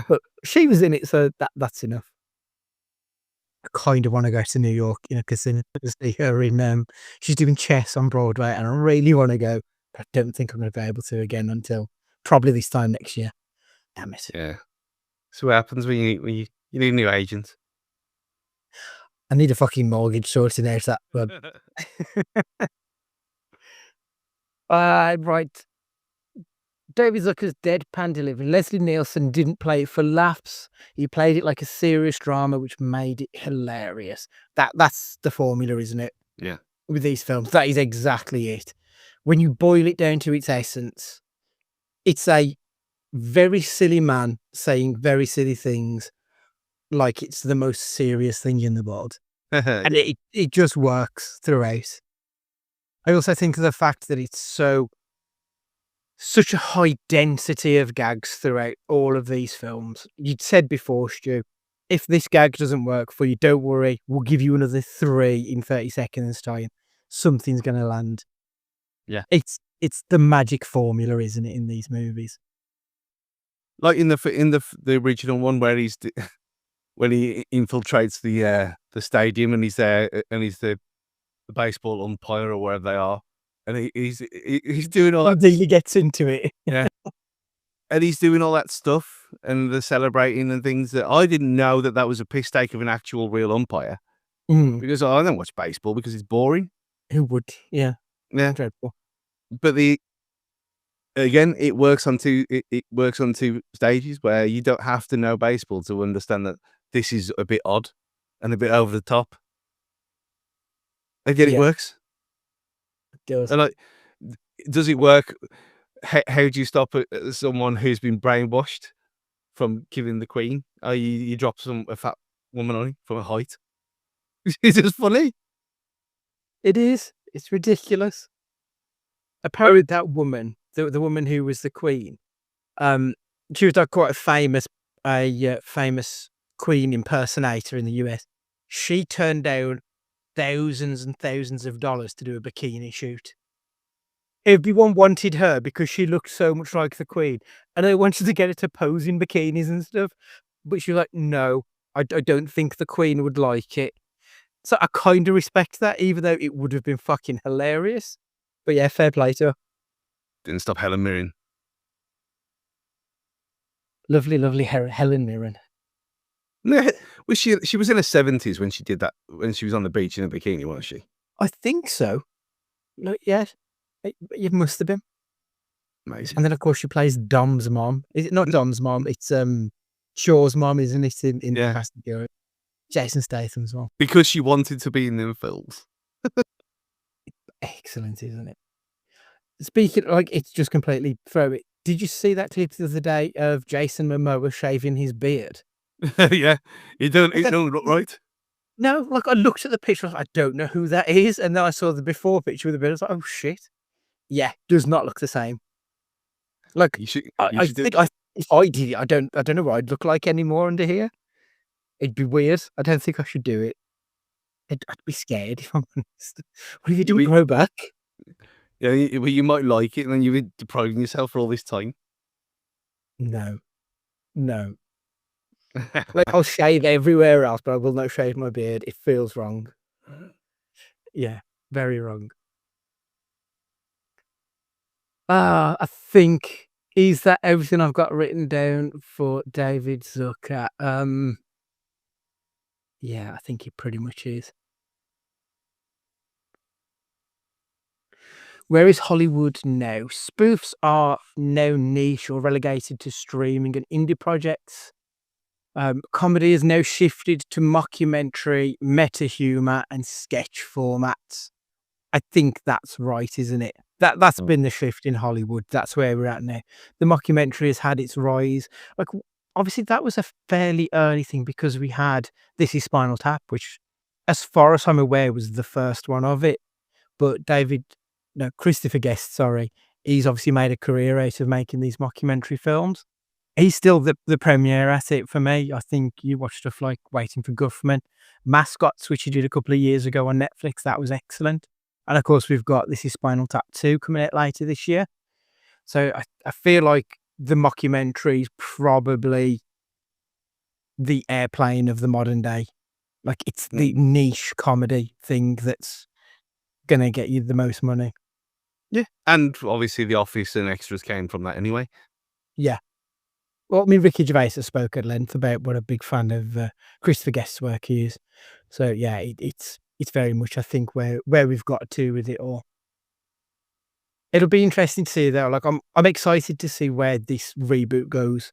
But she was in it, so that's enough. I kind of want to go to New York in a casino to see her in, she's doing chess on Broadway, and I really want to go, but I don't think I'm going to be able to again until probably this time next year. Damn it. Yeah. So what happens when you need a new agent? I need a fucking mortgage sorted out, that one. Right. David Zucker's deadpan delivery. Leslie Nielsen didn't play it for laughs. He played it like a serious drama, which made it hilarious. That's the formula, isn't it? Yeah. With these films, that is exactly it. When you boil it down to its essence, it's a very silly man saying very silly things like it's the most serious thing in the world. And it just works throughout. I also think of the fact that it's such a high density of gags throughout all of these films. You'd said before, Stu, if this gag doesn't work for you, don't worry. We'll give you another 3 in 30 seconds time. Something's going to land. Yeah. It's the magic formula, isn't it, in these movies? like in the original one where when he infiltrates the stadium and he's there and he's the baseball umpire or wherever they are, and he's doing all that. Really gets into it. Yeah. And he's doing all that stuff and they're celebrating and things that I didn't know that was a piss take of an actual real umpire Mm. because I don't watch baseball because it's boring. Who would? Yeah, Yeah. dreadful. But again, it works on two stages where you don't have to know baseball to understand that this is a bit odd and a bit over the top. Again, it Yeah. works. It does. And does it work? How do you stop someone who's been brainwashed from killing the queen? You drop a fat woman on him from a height. It's just funny. It is. It's ridiculous. Apparently, that woman, the woman who was the queen, she was like quite a famous queen impersonator in the US. She turned down thousands and thousands of dollars to do a bikini shoot. Everyone wanted her because she looked so much like the queen, and they wanted to get her to pose in bikinis and stuff. But she was like, "No, I don't think the queen would like it." So I kind of respect that, even though it would have been fucking hilarious. But yeah, fair play to her. Didn't stop Helen Mirren. Lovely, lovely Helen Mirren. Yeah, was she was in her 70s when she did that, when she was on the beach in a bikini, wasn't she? I think so. No, yeah, it must have been. Amazing. And then, of course, she plays Dom's mom. Is it not Dom's mom? It's Shaw's mom, isn't it? In Yeah. Fast and Furious. Jason Statham's mom. Because she wanted to be in them films. Excellent, isn't it? Speaking, like, it's just completely throw it. Did you see that clip the other day of Jason Momoa shaving his beard? Yeah, it don't look right. No, like, I looked at the picture, I don't know who that is, and then I saw the before picture with the beard. I was like, oh shit, yeah, does not look the same. Like, You should. I think if I did it, I don't know what I'd look like anymore under here. It'd be weird. I don't think I should do it. I'd be scared if I'm honest. What if you don't grow back? Yeah, you might like it, and then you've been depriving yourself for all this time. No. Like, I'll shave everywhere else, but I will not shave my beard. It feels wrong. Yeah, very wrong. I think, is that everything I've got written down for David Zucker? Yeah, I think it pretty much is. Where is Hollywood now? Spoofs are now niche or relegated to streaming and indie projects. Comedy has now shifted to mockumentary, meta humor, and sketch formats. I think that's right, isn't it? That's been the shift in Hollywood. That's where we're at now. The mockumentary has had its rise. Like, obviously, that was a fairly early thing because we had This Is Spinal Tap, which, as far as I'm aware, was the first one of it. But Christopher Guest, he's obviously made a career out of making these mockumentary films. He's still the premier at it for me. I think you watch stuff like Waiting for Guffman, Mascots, which he did a couple of years ago on Netflix. That was excellent. And of course, we've got This Is Spinal Tap 2 coming out later this year. So I feel like the mockumentary is probably the airplane of the modern day. Like, it's the niche comedy thing that's going to get you the most money. Yeah. And obviously The Office and Extras came from that anyway. Yeah. Well, I mean, Ricky Gervais has spoke at length about what a big fan of Christopher Guest's work he is. So yeah, it's very much, I think, where we've got to with it all. It'll be interesting to see though. Like, I'm excited to see where this reboot goes.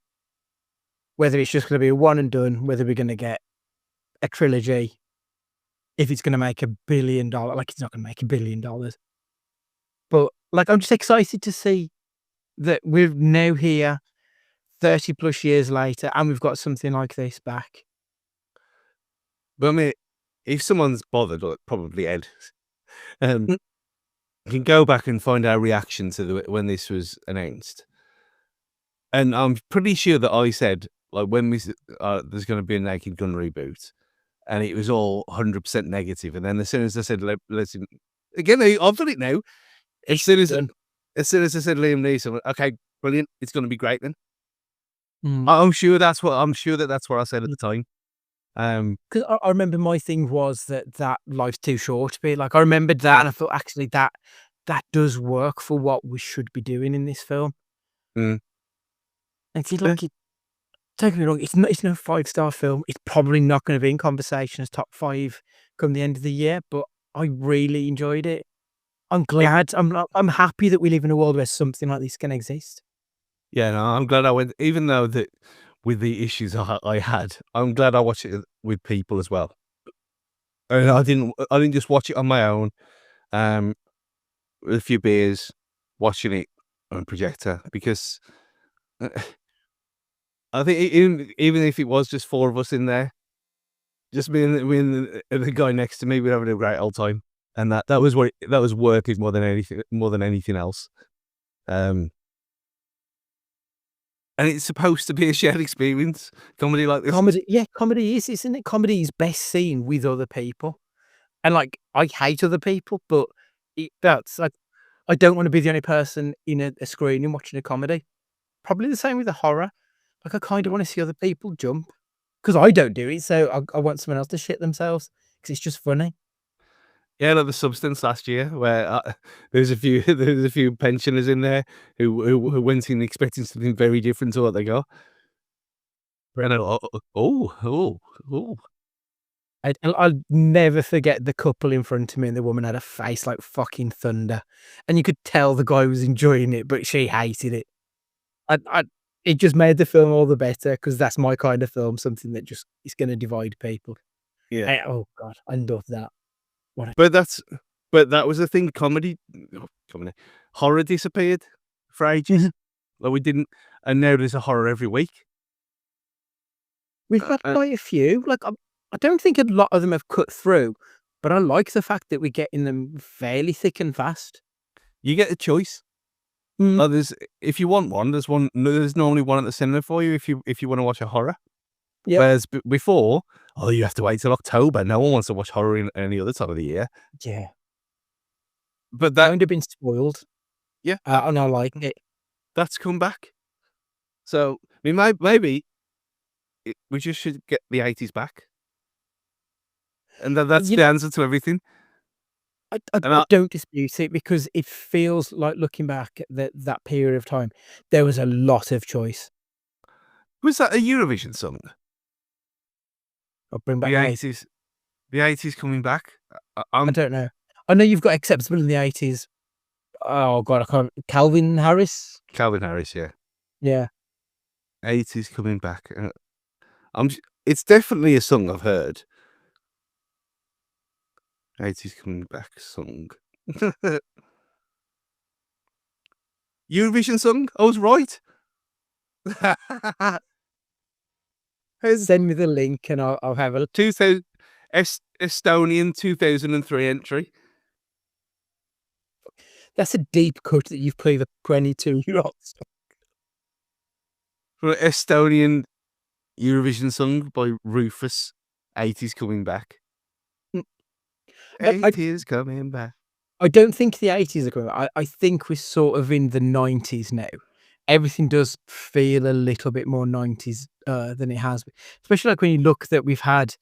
Whether it's just going to be a one and done, whether we're going to get a trilogy, if it's going to make $1 billion. Like, it's not going to make $1 billion. But like, I'm just excited to see that we're now here 30 plus years later and we've got something like this back. But I mean, if someone's bothered, like probably Ed, you can go back and find our reaction to when this was announced. And I'm pretty sure that I said, like, when there's going to be a Naked Gun reboot, and it was all 100% negative. And then as soon as I said, listen, again, I've done it now. As soon as I said Liam Neeson, okay, brilliant, it's going to be great then. I'm sure that's what I said at the time. Because I remember my thing was that life's too short to be like, I remembered that, and I thought actually that does work for what we should be doing in this film. Mm. And it's like, don't get me wrong, it's no 5-star film. It's probably not going to be in conversation as top 5 come the end of the year, but I really enjoyed it. I'm glad. I'm happy that we live in a world where something like this can exist. Yeah, no, I'm glad I went, even though that with the issues I had, I'm glad I watched it with people as well. And I didn't just watch it on my own, with a few beers, watching it on a projector, because I think even if it was just 4 of us in there, just me and the guy next to me, we're having a great old time, and that was working more than anything else. And it's supposed to be a shared experience, comedy like this. Comedy is, isn't it? Comedy is best seen with other people. And, like, I hate other people, but that's like, I don't want to be the only person in a screening watching a comedy. Probably the same with a horror. Like, I kind of want to see other people jump because I don't do it. So I want someone else to shit themselves because it's just funny. Yeah, like The Substance last year, where there's a few pensioners in there who went in expecting something very different to what they got. And oh. I'll never forget the couple in front of me, and the woman had a face like fucking thunder, and you could tell the guy was enjoying it, but she hated it. It just made the film all the better because that's my kind of film, something that just is going to divide people. Yeah, Oh god, I love that. but that was the thing. Comedy, horror disappeared for ages. Like we didn't, and now there's a horror every week. We've got quite a few. Like, I don't think a lot of them have cut through, but I like the fact that we're getting them fairly thick and fast. You get a choice. If you want one, there's normally one at the cinema for you if you want to watch a horror. Yep. Whereas before, you have to wait till October. No one wants to watch horror in any other time of the year. Yeah. But that Kind of been spoiled. Yeah. And I like it. That's come back. So I mean, maybe we just should get the 80s back, and that's the answer to everything. I don't dispute it because it feels like looking back at that period of time, there was a lot of choice. Was that a Eurovision song? I'll bring back The 80s. The 80s coming back. I don't know. I know you've got Acceptable in the 80s. Oh god, I can't. Calvin Harris. Yeah. Yeah. 80s coming back. It's definitely a song I've heard. 80s coming back song. Eurovision song? I was right. Send me the link and I'll have a look. Estonian 2003 entry. That's a deep cut that you've played the 22-year-olds. For an Estonian Eurovision song by Rufus. 80s coming back. 80s coming back. I don't think the 80s are coming back. I think we're sort of in the 90s now. Everything does feel a little bit more 90s than it has. Especially like when you look that we've had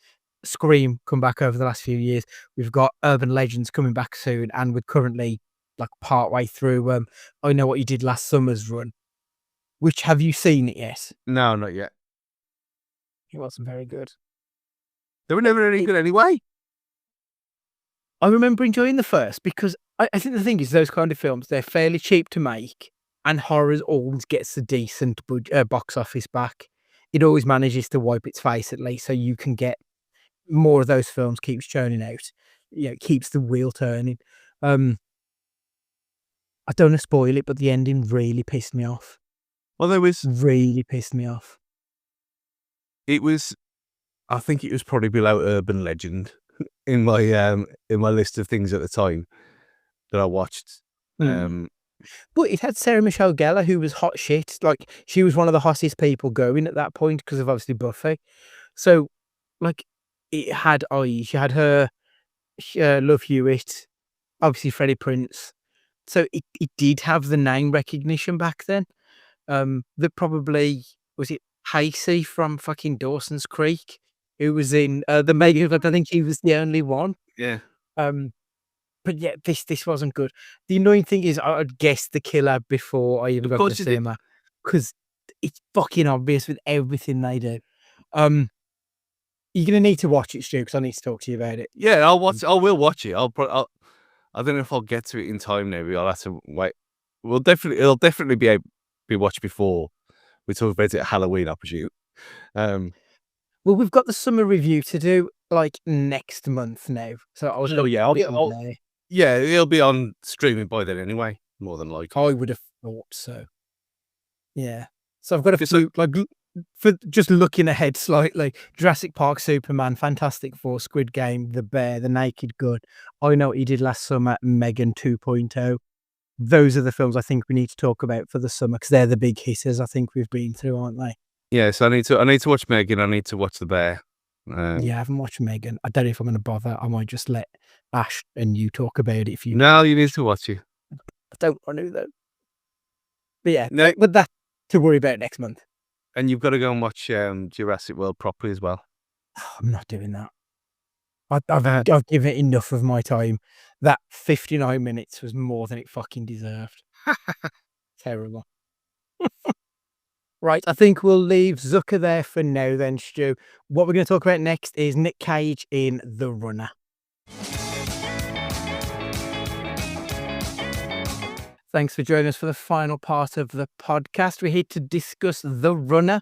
Scream come back over the last few years. We've got Urban Legends coming back soon, and we're currently like part way through I Know What You Did Last Summer's run. Which, have you seen it yet? No, not yet. It wasn't very good. They were never any good anyway. I remember enjoying the first because I think the thing is those kind of films, they're fairly cheap to make, and horror always gets a decent box office back. It always manages to wipe its face at least, so you can get more of those films, keeps churning out. It keeps the wheel turning. I don't want to spoil it, but the ending really pissed me off. Well, really pissed me off. I think it was probably below Urban Legend in my list of things at the time that I watched. But it had Sarah Michelle Gellar, who was hot shit. Like, she was one of the hottest people going at that point because of obviously Buffy. So, like, it had she had her, Love Hewitt, obviously Freddie Prinze. So it did have the name recognition back then. That probably was it Hasey from fucking Dawson's Creek, who was in the Megan. I think he was the only one. Yeah. But yeah, this wasn't good. The annoying thing is, I'd guessed the killer before I even got to the cinema because it's fucking obvious with everything they do. You're gonna need to watch it, Stu, because I need to talk to you about it. Yeah, I'll watch. I will watch it. I don't know if I'll get to it in time. Maybe I'll have to wait. It'll definitely be watched before we talk about it at Halloween, I presume. Well, we've got the summer review to do like next month now, so I was. Yeah, it'll be on streaming by then anyway. More than likely, I would have thought so. Yeah, so I've got a for just looking ahead slightly. Jurassic Park, Superman, Fantastic Four, Squid Game, The Bear, The Naked Gun. I Know What You Did Last Summer, Megan 2.0. Those are the films I think we need to talk about for the summer because they're the big hitters I think we've been through, aren't they? Yeah, so I need to watch Megan. I need to watch The Bear. Yeah, I haven't watched Megan. I don't know if I'm going to bother. I might just let Ash and you talk about it if you. No, you need to watch it. I don't want to though. But yeah, with that to worry about next month. And you've got to go and watch Jurassic World properly as well. I'm not doing that. I've given it enough of my time. That 59 minutes was more than it fucking deserved. Terrible. Right, I think we'll leave Zucker there for now then, Stu. What we're going to talk about next is Nick Cage in The Runner. Thanks for joining us for the final part of the podcast. We're here to discuss The Runner.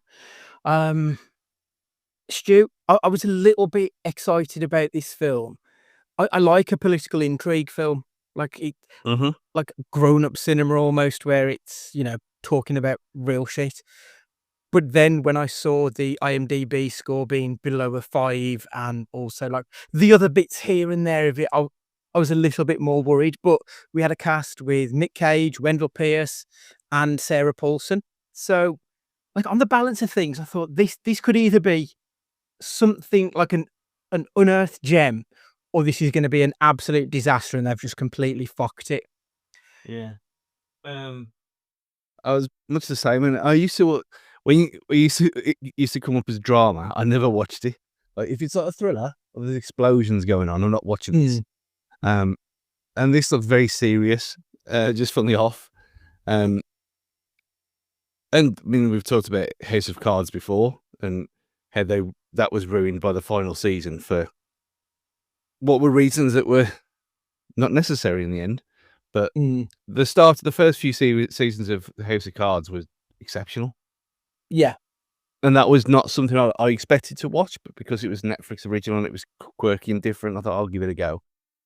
Stu, I was a little bit excited about this film. I like a political intrigue film, like it, like grown-up cinema almost, where it's talking about real shit. But then when I saw the IMDb score being below a 5, and also like the other bits here and there of it, I was a little bit more worried. But we had a cast with Nick Cage, Wendell Pierce, and Sarah Paulson. So, like on the balance of things, I thought this could either be something like an unearthed gem, or this is going to be an absolute disaster, and they've just completely fucked it. Yeah. I was much the same, and I used to it used to come up as drama. I never watched it. Like if it's like a thriller or there's explosions going on, I'm not watching this. And this looked very serious, just from the off. And I mean, we've talked about House of Cards before, and how that was ruined by the final season for what were reasons that were not necessary in the end. But the first few seasons of House of Cards was exceptional. Yeah. And that was not something I expected to watch, but because it was Netflix original and it was quirky and different, I thought I'll give it a go.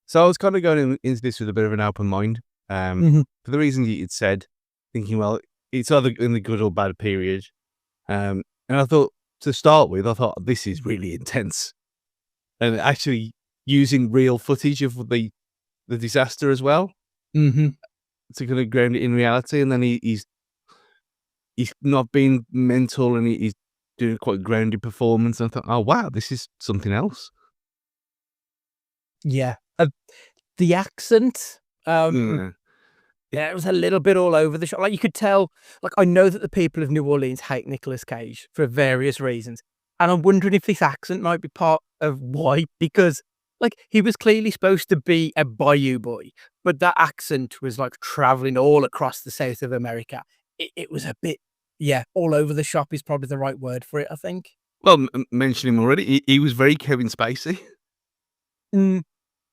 So I was kind of going into this with a bit of an open mind, for the reasons you'd said, thinking, well, it's either in the good or bad period. And I thought, to start with, this is really intense. And actually using real footage of the disaster as well, to kind of ground it in reality. And then he's not being mental, and he's doing quite a grounded performance. And I thought, oh, wow, this is something else. Yeah. The accent, yeah, it was a little bit all over the shop. Like you could tell, like I know that the people of New Orleans hate Nicolas Cage for various reasons. And I'm wondering if this accent might be part of why, because like he was clearly supposed to be a bayou boy, but that accent was like traveling all across the south of America. It was a bit, all over the shop is probably the right word for it, I think. Well, mentioning him already, he was very Kevin Spacey.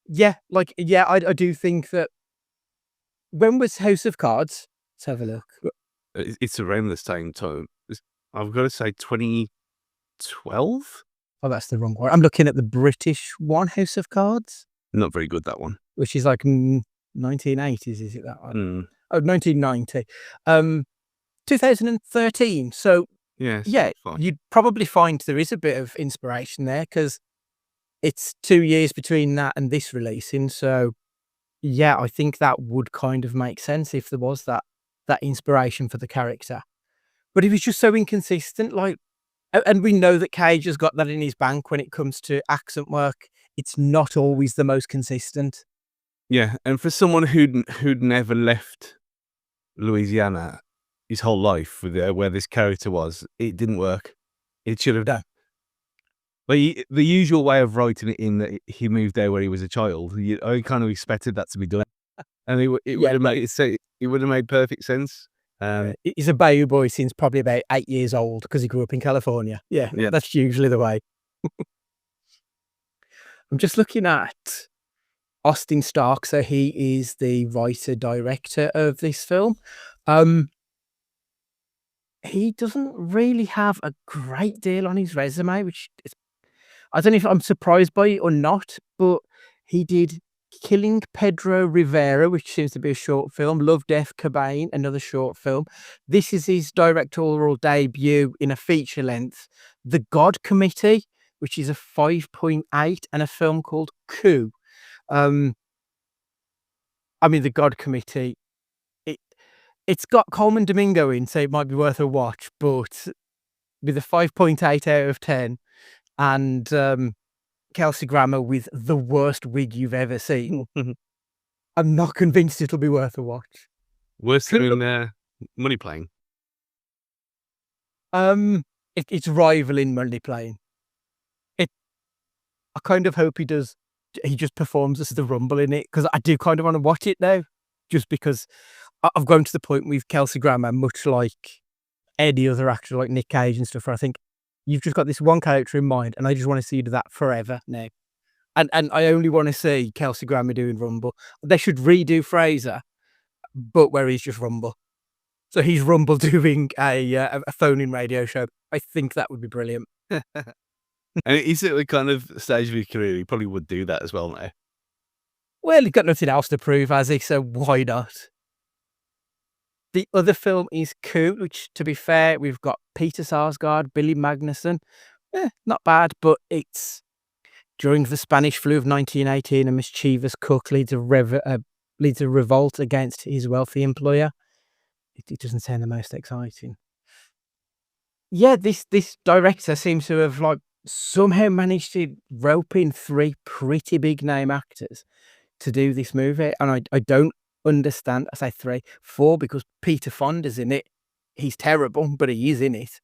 Yeah, I do think that. When was House of Cards? Let's have a look. It's around the same time. I've got to say 2012? Oh, that's the wrong one. I'm looking at the British one, House of Cards. Not very good, that one. Which is like 1980s, is it that one? Oh, 1990. 2013. So, you'd probably find there is a bit of inspiration there because it's 2 years between that and this releasing. So, yeah, I think that would kind of make sense if there was that inspiration for the character. But he was just so inconsistent. Like, and we know that Cage has got that in his bank when it comes to accent work. It's not always the most consistent. Yeah, and for someone who'd never left Louisiana his whole life with where this character was, it didn't work. It should have. No. But the usual way of writing it in that he moved there when he was a child, I kind of expected that to be done, and it would have made it would have made perfect sense. He's a Bayou boy since probably about 8 years old because he grew up in California. Yeah, that's usually the way. I'm just looking at Austin Stark, so he is the writer-director of this film. He doesn't really have a great deal on his resume, which is, I don't know if I'm surprised by it or not, but he did Killing Pedro Rivera, which seems to be a short film, Love, Death, Cobain, another short film. This is his directorial debut in a feature length, The God Committee, which is a 5.8, and a film called Coup. I mean, The God Committee, it's got Coleman Domingo in, so it might be worth a watch, but with a 5.8 out of 10 and Kelsey Grammer with the worst wig you've ever seen, I'm not convinced it'll be worth a watch. Worse than Money Plane. It's rivaling Money Plane. I kind of hope he just performs as the Rumble in it, because I do kind of want to watch it now, just because I've grown to the point with Kelsey Grammer, much like any other actor like Nick Cage and stuff, where I think you've just got this one character in mind and I just want to see you do that forever now. And I only want to see Kelsey Grammer doing Rumble. They should redo Fraser, but where he's just Rumble. So he's Rumble doing a phone-in radio show. I think that would be brilliant. And he's at the kind of stage of his career, he probably would do that as well now. Well, he's got nothing else to prove, has he? So why not? The other film is Coup, which, to be fair, we've got Peter Sarsgaard, Billy Magnussen. Not bad, but it's during the Spanish flu of 1918, a mischievous cook leads a revolt against his wealthy employer. It doesn't sound the most exciting. Yeah, this director seems to have somehow managed to rope in 3 pretty big name actors to do this movie, and I don't understand. I say 3, 4, because Peter Fonda's in it. He's terrible, but he is in it.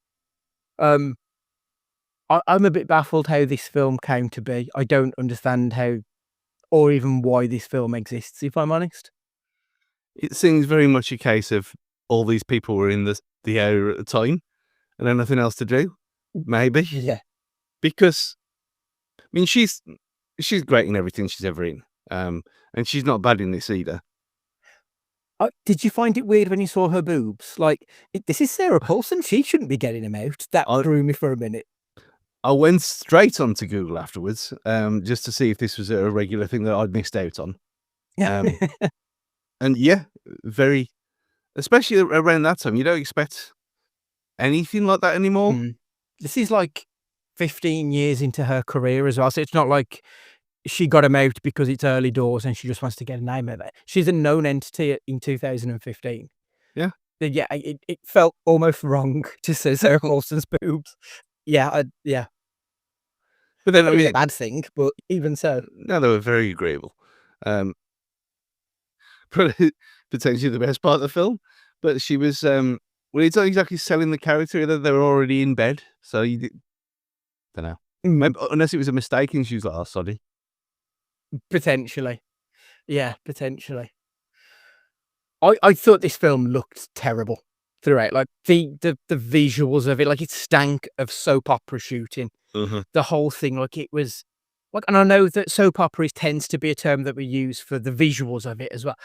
I'm a bit baffled how this film came to be. I don't understand how or even why this film exists, if I'm honest. It seems very much a case of all these people were in the area at the time and had nothing else to do, maybe. Yeah. Because, I mean, she's great in everything she's ever in. And she's not bad in this either. Did you find it weird when you saw her boobs? This is Sarah Paulson. She shouldn't be getting them out. That threw me for a minute. I went straight onto Google afterwards, just to see if this was a regular thing that I'd missed out on. And yeah, very, especially around that time, you don't expect anything like that anymore. This is 15 years into her career as well. So it's not like she got him out because it's early doors and she just wants to get a name out there. She's a known entity in 2015. Yeah. Yeah, it felt almost wrong to say Sarah Paulson's boobs. Yeah. But then, I mean, a bad thing, but even so. No, they were very agreeable. Potentially the best part of the film. But she was, well, it's not exactly selling the character, either. They were already in bed. So you don't know. Maybe, unless it was a mistake and she was like, oh, sorry. Potentially. Yeah, potentially. I thought this film looked terrible throughout. The visuals of it, it stank of soap opera shooting. The whole thing, it was and I know that soap operas tends to be a term that we use for the visuals of it as well.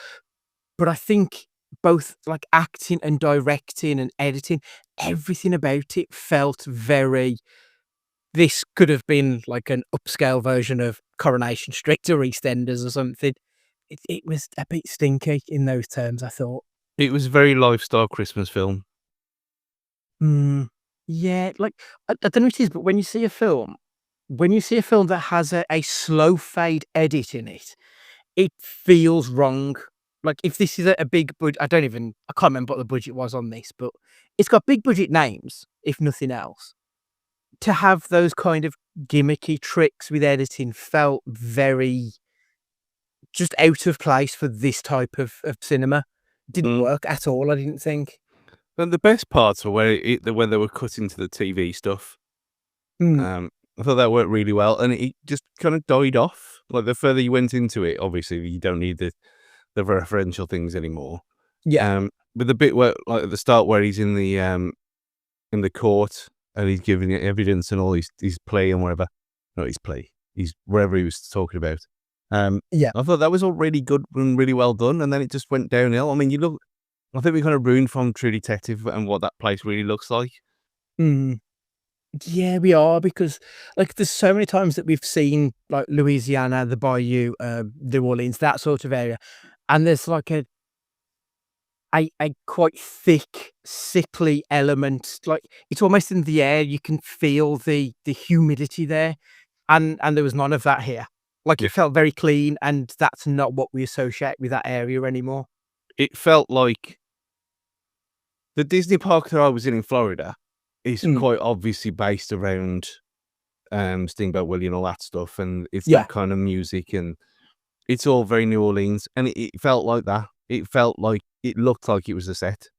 But I think both acting and directing and editing, everything about it felt very. This could have been an upscale version of Coronation Street or EastEnders or something. It was a bit stinky in those terms, I thought. It was a very lifestyle Christmas film. Yeah, I don't know what it is, but when you see a film that has a slow fade edit in it, it feels wrong. If this is a big budget, I can't remember what the budget was on this, but it's got big budget names, if nothing else. To have those kind of gimmicky tricks with editing felt very just out of place for this type of cinema. Didn't work at all, I didn't think. And the best parts were when they were cutting to the TV stuff. I thought that worked really well, and it just kind of died off. Like the further you went into it, obviously you don't need the referential things anymore. Yeah. But the bit where, like at the start, where he's in the court and he's giving it evidence and all his plea and whatever, not his plea, he's wherever he was talking about. Yeah. I thought that was all really good and really well done, and then it just went downhill. I mean, I think we kind of ruined from True Detective and what that place really looks like. Yeah, we are, because like there's so many times that we've seen like Louisiana, the Bayou, New Orleans, that sort of area, and there's like a quite thick, sickly element. Like it's almost in the air. You can feel the humidity there, and there was none of that here. Like Yeah. it felt very clean, and that's not what we associate with that area anymore. It felt like the Disney park that I was in Florida is quite obviously based around Steamboat Willie and all that stuff, and it's Yeah. that kind of music, and it's all very New Orleans, and it felt like that. It felt like it looked like it was a set.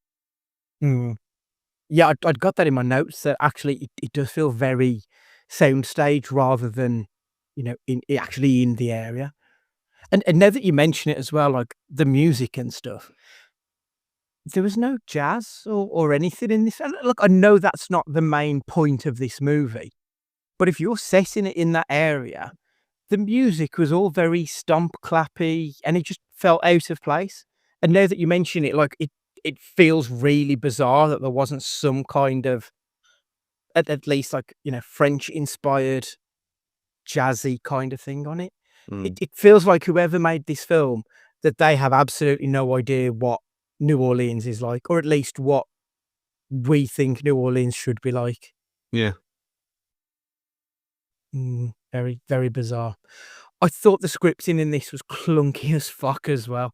Yeah, I'd got that in my notes that actually it does feel very soundstage rather than, actually in the area. And now that you mention it as well, like the music and stuff, there was no jazz or anything in this. And look, I know that's not the main point of this movie, but if you're setting it in that area, the music was all very stomp clappy and it just felt out of place. And now that you mention it, like it feels really bizarre that there wasn't some kind of, at least like, French inspired jazzy kind of thing on it. It feels like whoever made this film, that they have absolutely no idea what New Orleans is like, or at least what we think New Orleans should be like. Yeah. Very, very bizarre. I thought the scripting in this was clunky as fuck as well.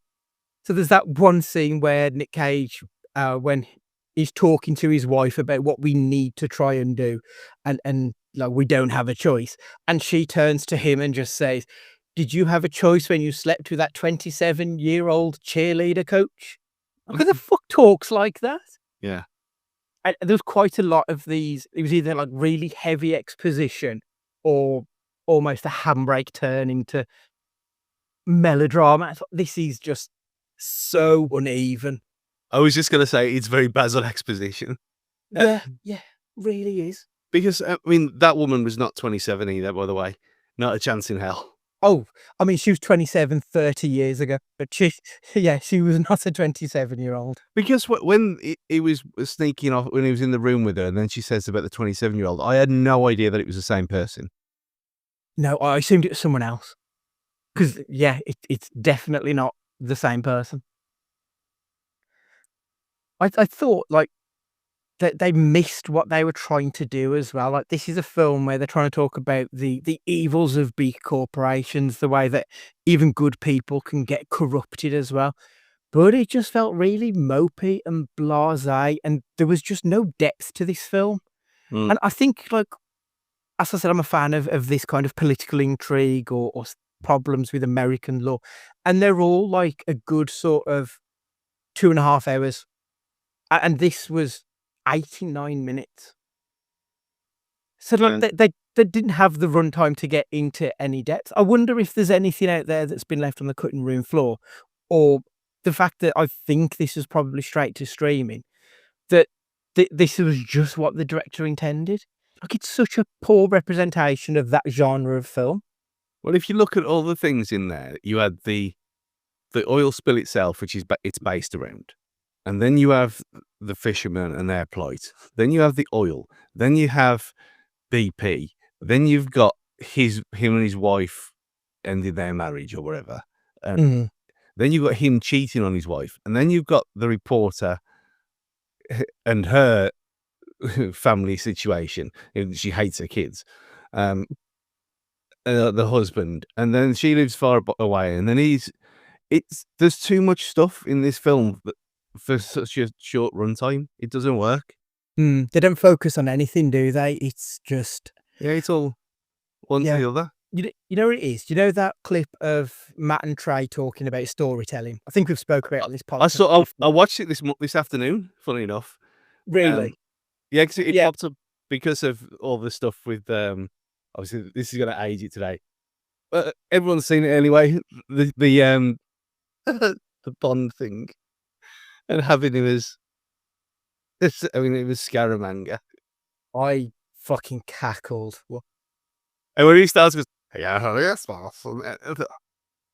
So there's that one scene where Nick Cage, when he's talking to his wife about what we need to try and do, and like we don't have a choice, and she turns to him and just says, "Did you have a choice when you slept with that 27-year-old cheerleader coach?" Who the fuck talks like that? Yeah. And there was quite a lot of these. It was either like really heavy exposition or almost a handbrake turn into melodrama. I thought, this is just so uneven. I was just going to say it's very Basil exposition. Yeah, really is. Because, I mean, that woman was not 27 either, by the way. Not a chance in hell. Oh, I mean, she was 27, 30 years ago, but she was not a 27-year-old. Because when he was sneaking off, when he was in the room with her, and then she says about the 27-year-old, I had no idea that it was the same person. No, I assumed it was someone else. Because, it's definitely not the same person. I thought, like, that they missed what they were trying to do as well. Like, this is a film where they're trying to talk about the evils of big corporations, the way that even good people can get corrupted as well. But it just felt really mopey and blasé, and there was just no depth to this film. And I think, like, as I said, I'm a fan of this kind of political intrigue or problems with American law, and they're all like a good sort of 2.5 hours. And this was 89 minutes. So like they didn't have the runtime to get into any depth. I wonder if there's anything out there that's been left on the cutting room floor, or the fact that I think this is probably straight to streaming, that this was just what the director intended. Like, it's such a poor representation of that genre of film. Well, if you look at all the things in there, you had the oil spill itself, which is it's based around. And then you have the fishermen and their plight. Then you have the oil. Then you have BP. Then you've got him and his wife ended their marriage or whatever. And then you've got him cheating on his wife. And then you've got the reporter and her family situation. She hates her kids. The husband. And then she lives far away. And then there's too much stuff in this film for such a short runtime. It doesn't work. They don't focus on anything, do they? It's just... Yeah, it's all one to the other. You know what it is? Do you know that clip of Matt and Trey talking about storytelling? I think we've spoken about it on this podcast. I watched it this afternoon, funny enough. Really? Yeah, because it popped up because of all the stuff with obviously this is going to age it today, but everyone's seen it anyway. The the Bond thing and having him as I mean it was Scaramanga. I fucking cackled. And when he starts with yes, boss,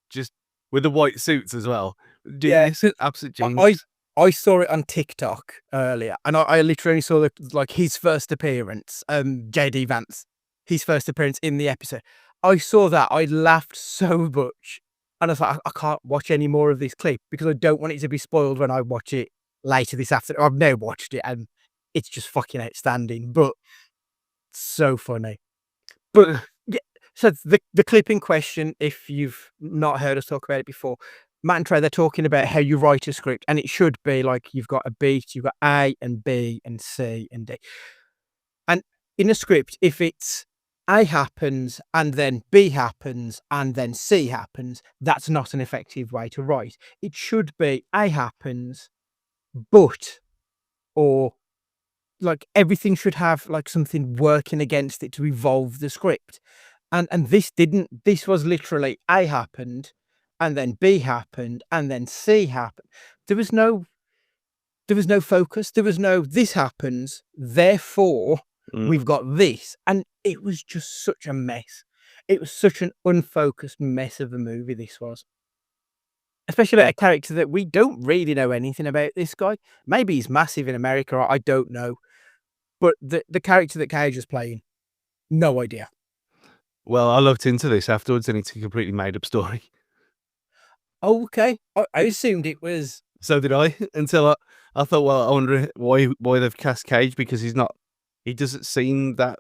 just with the white suits as well. Genius, absolute genius. I saw it on TikTok earlier, and I literally saw like his first appearance, JD Vance, his first appearance in the episode. I saw that, I laughed so much, and I was like, I can't watch any more of this clip because I don't want it to be spoiled when I watch it later this afternoon. I've now watched it, and it's just fucking outstanding, but so funny. But yeah, so the clip in question, if you've not heard us talk about it before, Matt and Trey, they're talking about how you write a script, and it should be like you've got a beat, you've got A and B and C and D. And in a script, if it's A happens and then B happens and then C happens, that's not an effective way to write. It should be A happens, but, or like everything should have like something working against it to evolve the script. And this didn't. This was literally A happened, and then B happened, and then C happened. There was no focus. There was no this happens, therefore we've got this. And it was just such a mess. It was such an unfocused mess of a movie, this was. Especially a character that we don't really know anything about this guy. Maybe he's massive in America, I don't know. But the character that Cage was playing, no idea. Well, I looked into this afterwards, and it's a completely made-up story. Oh, okay. I assumed it was. So did I, until I thought, well, I wonder why they've cast Cage, because he doesn't seem that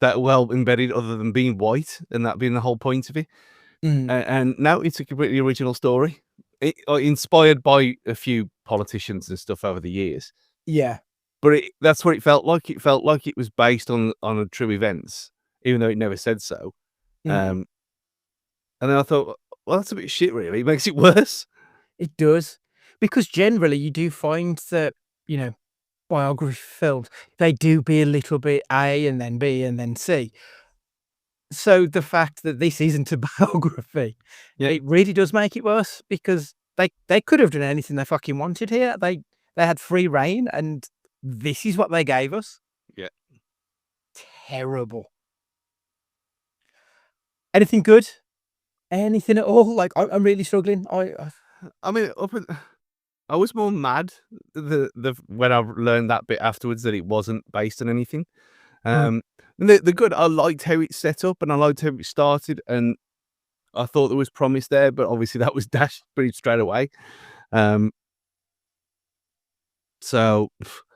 well embedded other than being white, and that being the whole point of it. And now it's a completely original story, inspired by a few politicians and stuff over the years. Yeah. But that's what it felt like. It felt like it was based on true events, even though it never said so. And then I thought, well, that's a bit shit, really. It makes it worse. It does. Because generally you do find that, biography films, they do be a little bit A and then B and then C. So the fact that this isn't a biography, it really does make it worse, because they could have done anything they fucking wanted here. They had free reign, and this is what they gave us. Yeah. Terrible. Anything good? Anything at all? Like, I'm really struggling. I mean, I was more mad when I learned that bit afterwards that it wasn't based on anything. The good, I liked how it set up, and I liked how it started, and I thought there was promise there, but obviously that was dashed pretty straight away. So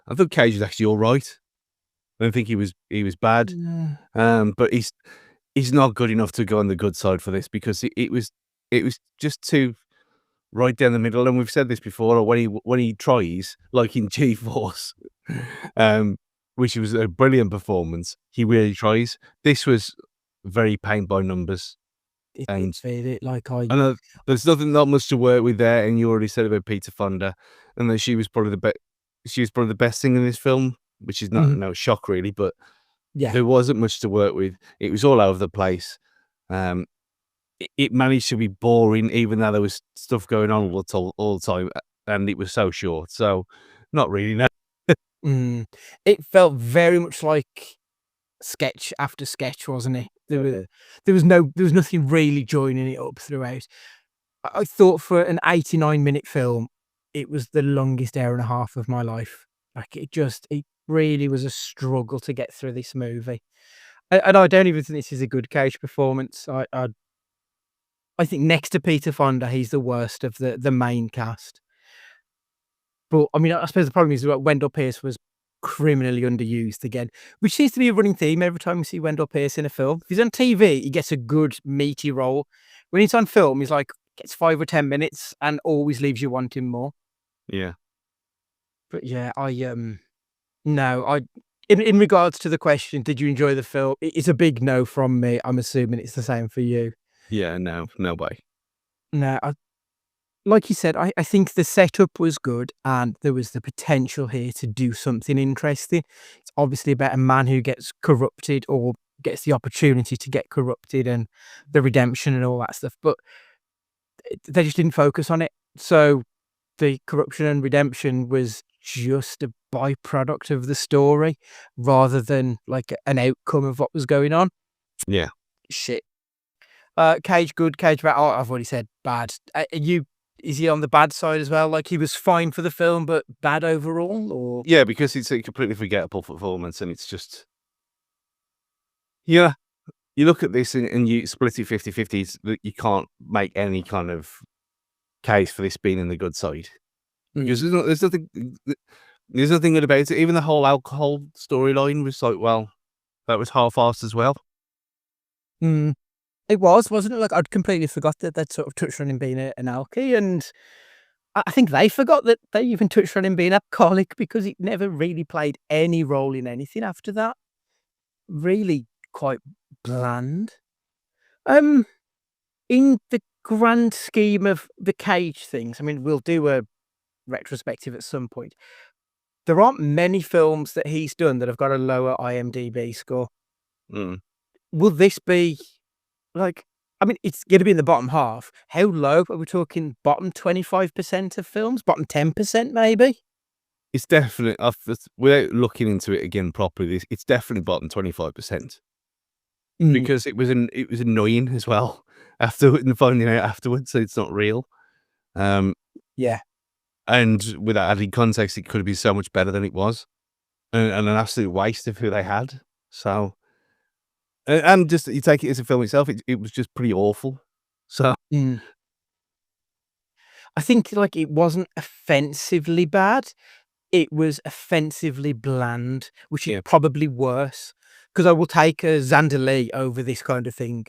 I thought Cage was actually all right. I don't think he was bad. But he's not good enough to go on the good side for this, because it was just too right down the middle. And we've said this before, when he tries, like in G-Force, which was a brilliant performance, he really tries. This was very paint by numbers. And there's not much to work with there. And you already said about Peter Fonda, and that she was probably the best thing in this film, which is not no shock really, but there wasn't much to work with. It was all over the place. It managed to be boring, even though there was stuff going on all the time, and it was so short. So not really. No. It felt very much like sketch after sketch, wasn't it? There was nothing really joining it up throughout. I thought for an 89-minute film, it was the longest hour and a half of my life. Like, it really was a struggle to get through this movie. And I don't even think this is a good Cage performance. I think next to Peter Fonda, he's the worst of the main cast. But I mean, I suppose the problem is that Wendell Pierce was criminally underused again, which seems to be a running theme every time we see Wendell Pierce in a film. If he's on TV, he gets a good meaty role. When he's on film, he's like gets 5 or 10 minutes and always leaves you wanting more. Yeah. But yeah, in regards to the question, did you enjoy the film? It's a big no from me. I'm assuming it's the same for you. Yeah, no way. No, like you said, I think the setup was good, and there was the potential here to do something interesting. obviously about a man who gets corrupted or gets the opportunity to get corrupted and the redemption and all that stuff. But they just didn't focus on it. So the corruption and redemption was just a byproduct of the story rather than like an outcome of what was going on. Yeah. Shit. Cage good, Cage bad. Oh, I've already said bad. Is he on the bad side as well? Like he was fine for the film, but bad overall, or Yeah, because it's a completely forgettable performance, and it's just, yeah. You look at this and you split it 50-50. You can't make any kind of case for this being in the good side because there's nothing good about it. Even the whole alcohol storyline was like, well, that was half-assed as well. It wasn't it? Like I'd completely forgot that they'd sort of touched on him being an alkie, and I think they forgot that they even touched on him being alcoholic because he never really played any role in anything after that. Really quite bland. In the grand scheme of the Cage things, I mean, we'll do a retrospective at some point. There aren't many films that he's done that have got a lower IMDb score. Will this be like, I mean, it's going to be in the bottom half. How low? Are we talking bottom 25% of films? Bottom 10% maybe? It's definitely, without looking into it again properly, it's definitely bottom 25%. Because it was annoying as well and finding out afterwards, so it's not real. Yeah. And without adding context, it could have been so much better than it was, and an absolute waste of who they had. So, and just you take it as a film itself, it was just pretty awful. So, I think like it wasn't offensively bad. It was offensively bland, which is probably worse. Because I will take a Xander Lee over this kind of thing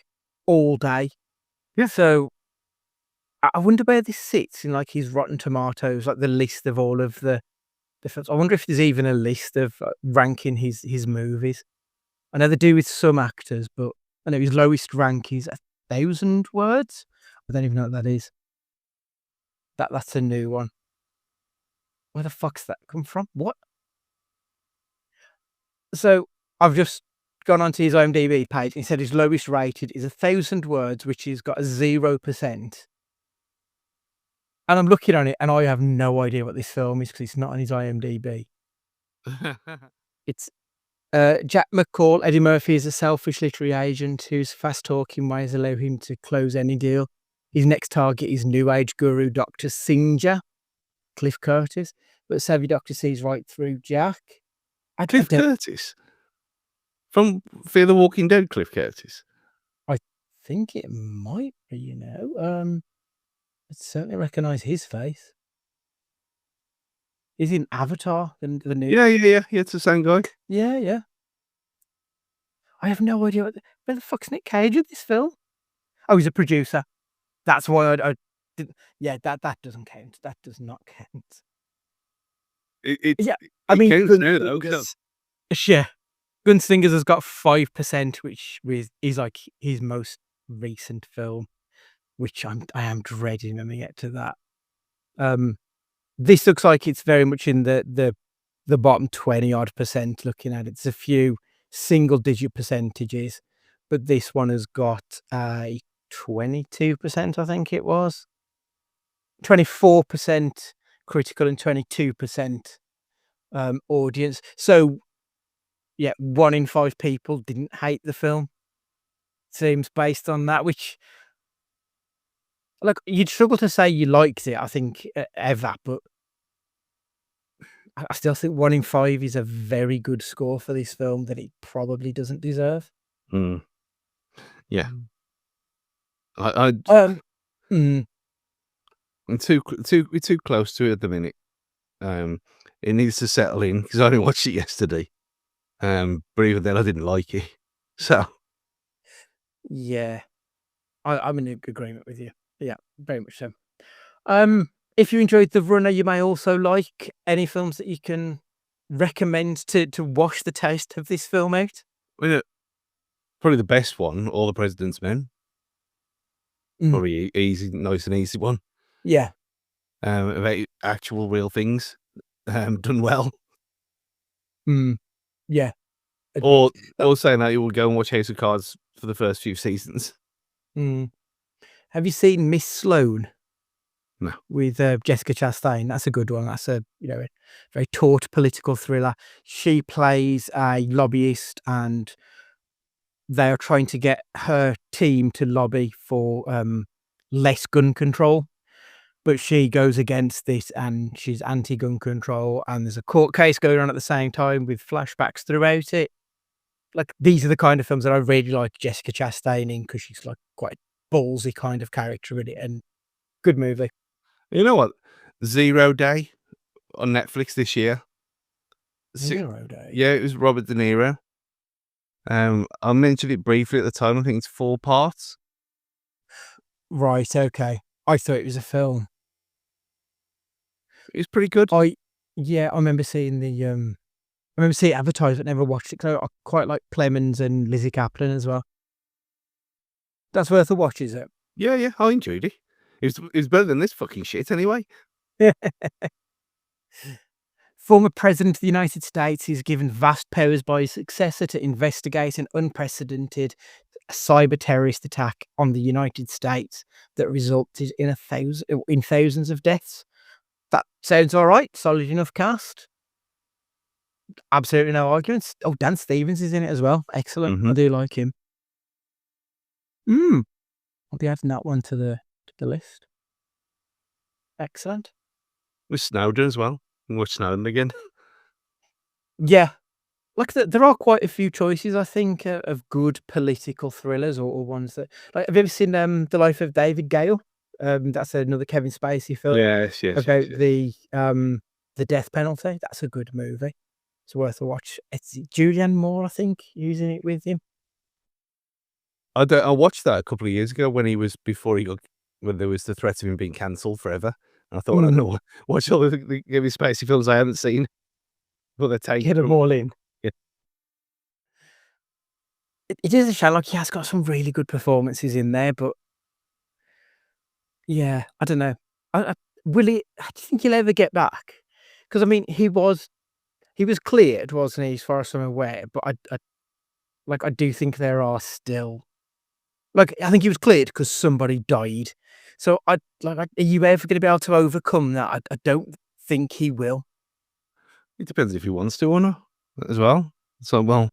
all day. Yeah. So I wonder where this sits in like his Rotten Tomatoes, like the list of all of the films. I wonder if there's even a list of ranking his movies. I know they do with some actors, but I know his lowest rank is 1,000 words. I don't even know what that is. That's a new one. Where the fuck's that come from? What? So I've just gone onto his IMDb page and he said his lowest rated is 1,000 words, which has got a 0%. And I'm looking on it and I have no idea what this film is because it's not on his IMDb. It's Jack McCall. Eddie Murphy is a selfish literary agent whose fast-talking ways allow him to close any deal. His next target is New Age guru Dr. Singer, Cliff Curtis, but savvy doctor sees right through Jack. Cliff Curtis? From Fear the Walking Dead, Cliff Curtis? I think it might be, you know. I certainly recognise his face. Is he in Avatar? The new? Yeah, it's the same guy. Yeah. I have no idea. Where the fuck's Nick Cage in this film? Oh, he's a producer. That's why I didn't. Yeah, that doesn't count. That does not count. I mean, counts now, though. Yeah. Gunslingers has got 5%, which is like his most recent film, which I am dreading when we get to that. This looks like it's very much in the bottom 20-odd% looking at it. It's a few single-digit percentages, but this one has got a 22%, I think it was. 24% critical and 22% audience. So, yeah, 1 in 5 people didn't hate the film. Seems based on that, which, like, you'd struggle to say you liked it, I think, ever, but I still think 1 in 5 is a very good score for this film that it probably doesn't deserve. Yeah. I'm too close to it at the minute. It needs to settle in because I didn't watch it yesterday. But even then, I didn't like it. So, yeah, I'm in agreement with you. Yeah, very much so. If you enjoyed The Runner, you may also like any films that you can recommend to wash the taste of this film out. Well, probably the best one, All the President's Men. Probably easy, nice and easy one. Yeah. About actual real things, done well. Yeah. Or That- or saying that you will go and watch House of Cards for the first few seasons. Mm. Have you seen Miss Sloane No. with Jessica Chastain? That's a good one. That's a a very taut political thriller. She plays a lobbyist, and they are trying to get her team to lobby for less gun control. But she goes against this, and she's anti-gun control, and there's a court case going on at the same time with flashbacks throughout it. Like, these are the kind of films that I really like Jessica Chastain in, because she's like quite a ballsy kind of character in it, and good movie. You know what? Zero Day on Netflix this year. Zero Day. Yeah, it was Robert De Niro. I mentioned it briefly at the time. I think it's 4 parts. Right, okay. I thought it was a film. It was pretty good. I remember seeing I remember seeing it advertised, but never watched it, 'cause I quite like Plemons and Lizzie Kaplan as well. That's worth a watch, is it? Yeah, I enjoyed it. It was better than this fucking shit anyway. Former President of the United States is given vast powers by his successor to investigate an unprecedented cyber terrorist attack on the United States that resulted in thousands of deaths. That sounds all right. Solid enough cast. Absolutely no arguments. Oh, Dan Stevens is in it as well. Excellent. I Mhm. do like him. I'll be adding that one to the list. Excellent. With Snowden as well. And watch Snowden again. Yeah. Like, there are quite a few choices, I think, of good political thrillers, or ones that, like, have you ever seen The Life of David Gale? That's another Kevin Spacey film Yes. about the death penalty. That's a good movie. It's worth a watch. It's Julianne Moore, I think, using it with him. I watched that a couple of years ago when there was the threat of him being cancelled forever. And I thought, I'm gonna watch all the Kevin Spacey films I haven't seen. But they're taken Get them all in. Yeah. It is a shame. Like, he has got some really good performances in there, but yeah, I don't know. I do you think he'll ever get back? Because, I mean, he was cleared, wasn't he, as far as I'm aware? But I do think there are still, like, I think he was cleared because somebody died. So are you ever going to be able to overcome that? I don't think he will. It depends if he wants to or not as well. So, well,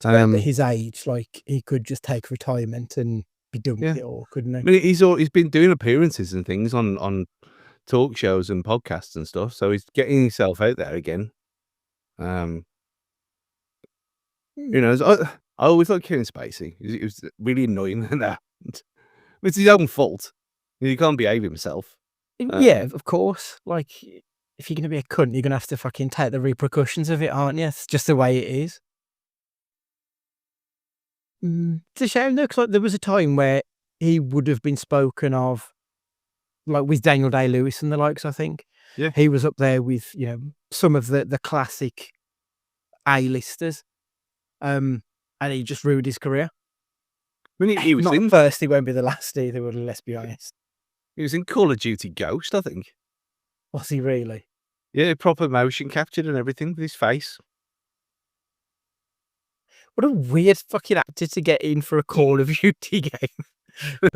At his age, like, he could just take retirement and be done with it all, couldn't he? I mean, he's been doing appearances and things on talk shows and podcasts and stuff, so he's getting himself out there again. You know, I always liked Kevin Spacey. It was really annoying and that. It's his own fault. He can't behave himself. Yeah, of course. Like, if you're going to be a cunt, you're going to have to fucking take the repercussions of it, aren't you? It's just the way it is. It's a shame, though, because, like, there was a time where he would have been spoken of, like, with Daniel Day-Lewis and the likes, I think. Yeah. He was up there with, some of the classic A-listers. And he just ruined his career. I mean, he was Not in the first, he won't be the last either, let's be honest. he was in Call of Duty Ghost, I think. Was he really? Yeah, proper motion captured and everything with his face. What a weird fucking actor to get in for a Call of Duty game.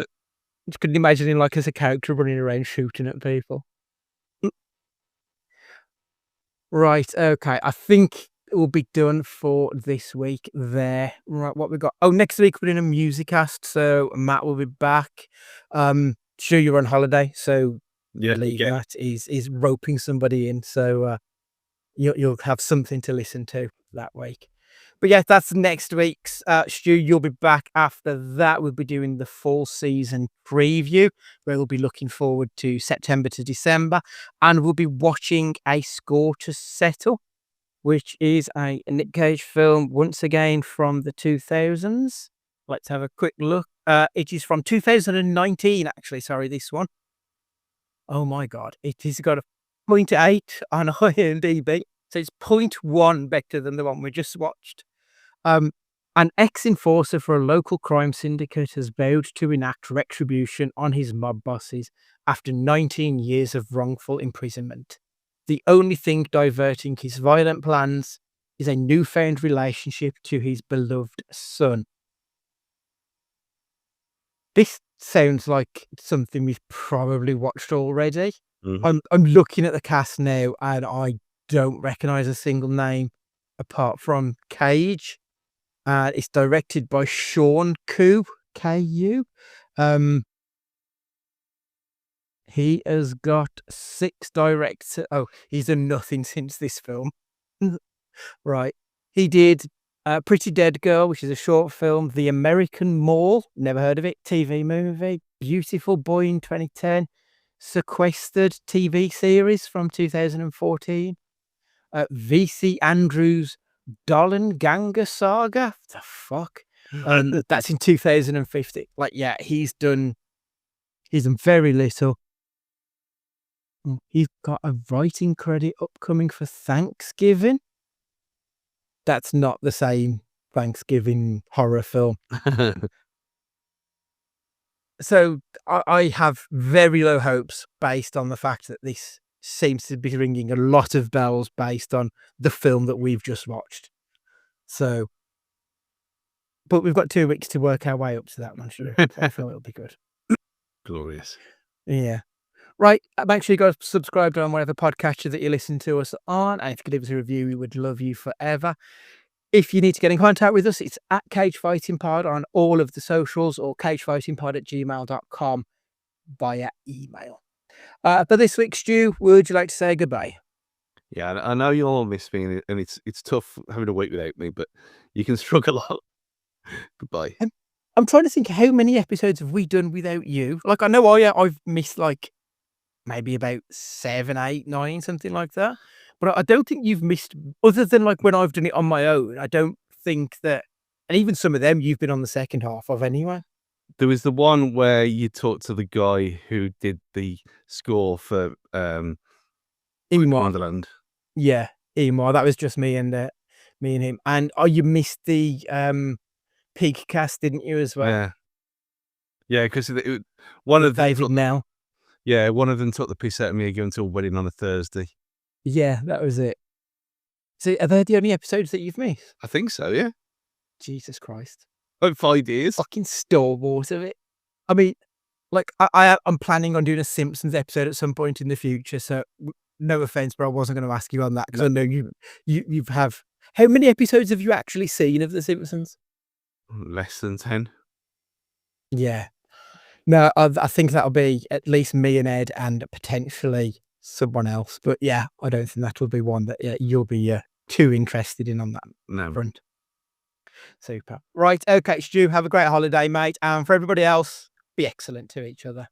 Just couldn't imagine him, like, as a character running around shooting at people. Right, okay. I think we'll be done for this week there. Right, what we got? Oh, next week we're doing a musicast, so Matt will be back. Sure, you're on holiday, so Yeah, Matt is roping somebody in, so you'll have something to listen to that week. But yeah, that's next week's. Stu, you'll be back after that. We'll be doing the fall season preview, where we'll be looking forward to September to December, and we'll be watching A Score to Settle, which is a Nick Cage film, once again from the 2000s. Let's have a quick look. It is from 2019, actually. Sorry, this one. Oh my God. It has got a 0.8 on IMDb. So it's 0.1 better than the one we just watched. An ex-enforcer for a local crime syndicate has vowed to enact retribution on his mob bosses after 19 years of wrongful imprisonment. The only thing diverting his violent plans is a newfound relationship to his beloved son. This sounds like something we've probably watched already. Mhm. I'm looking at the cast now, and I don't recognize a single name apart from Cage. It's directed by Sean Ku, Ku. He has got 6 director. Oh, he's done nothing since this film. Right. He did Pretty Dead Girl, which is a short film. The American Mall, never heard of it. TV movie. Beautiful Boy in 2010. Sequestered TV series from 2014. VC Andrews Dollenganga Saga. The fuck? That's in 2050. Like, yeah, he's done very little. He's got a writing credit upcoming for Thanksgiving. That's not the same Thanksgiving horror film. So I have very low hopes based on the fact that this seems to be ringing a lot of bells based on the film that we've just watched. So, but we've got 2 weeks to work our way up to that one. Sure. I feel it'll be good. Glorious. Yeah. Right. Make sure you guys subscribe on whatever podcatcher that you listen to us on. And if you could leave us a review, we would love you forever. If you need to get in contact with us, it's at Cage Fighting Pod on all of the socials, or cagefightingpod@gmail.com via email. But this week, Stu, would you like to say goodbye? Yeah, I know you'll all miss me, and it's tough having a week without me, but you can struggle a lot. Goodbye. I'm trying to think, how many episodes have we done without you? Like, I know I've missed like maybe about 7, 8, 9, something like that. But I don't think you've missed, other than like when I've done it on my own. I don't think that, and even some of them you've been on the second half of anyway. There was the one where you talked to the guy who did the score for Emar. Wonderland. Yeah, Emar. That was just me and him. And you missed the pig cast, didn't you, as well? Yeah, because one of them David Nell. Yeah, one of them took the piss out of me going to a wedding on a Thursday. Yeah, that was it. So are they the only episodes that you've missed? I think so, yeah. Jesus Christ. Like 5 years. Fucking stalwart of it. I mean, like, I'm planning on doing a Simpsons episode at some point in the future, so no offense, but I wasn't going to ask you on that, because I know you have. How many episodes have you actually seen of The Simpsons? Less than 10. Yeah. No, I think that'll be at least me and Ed and potentially someone else. But yeah, I don't think that will be one that you'll be too interested in on that front. Super. Right. Okay, Stu, have a great holiday, mate. And for everybody else, be excellent to each other.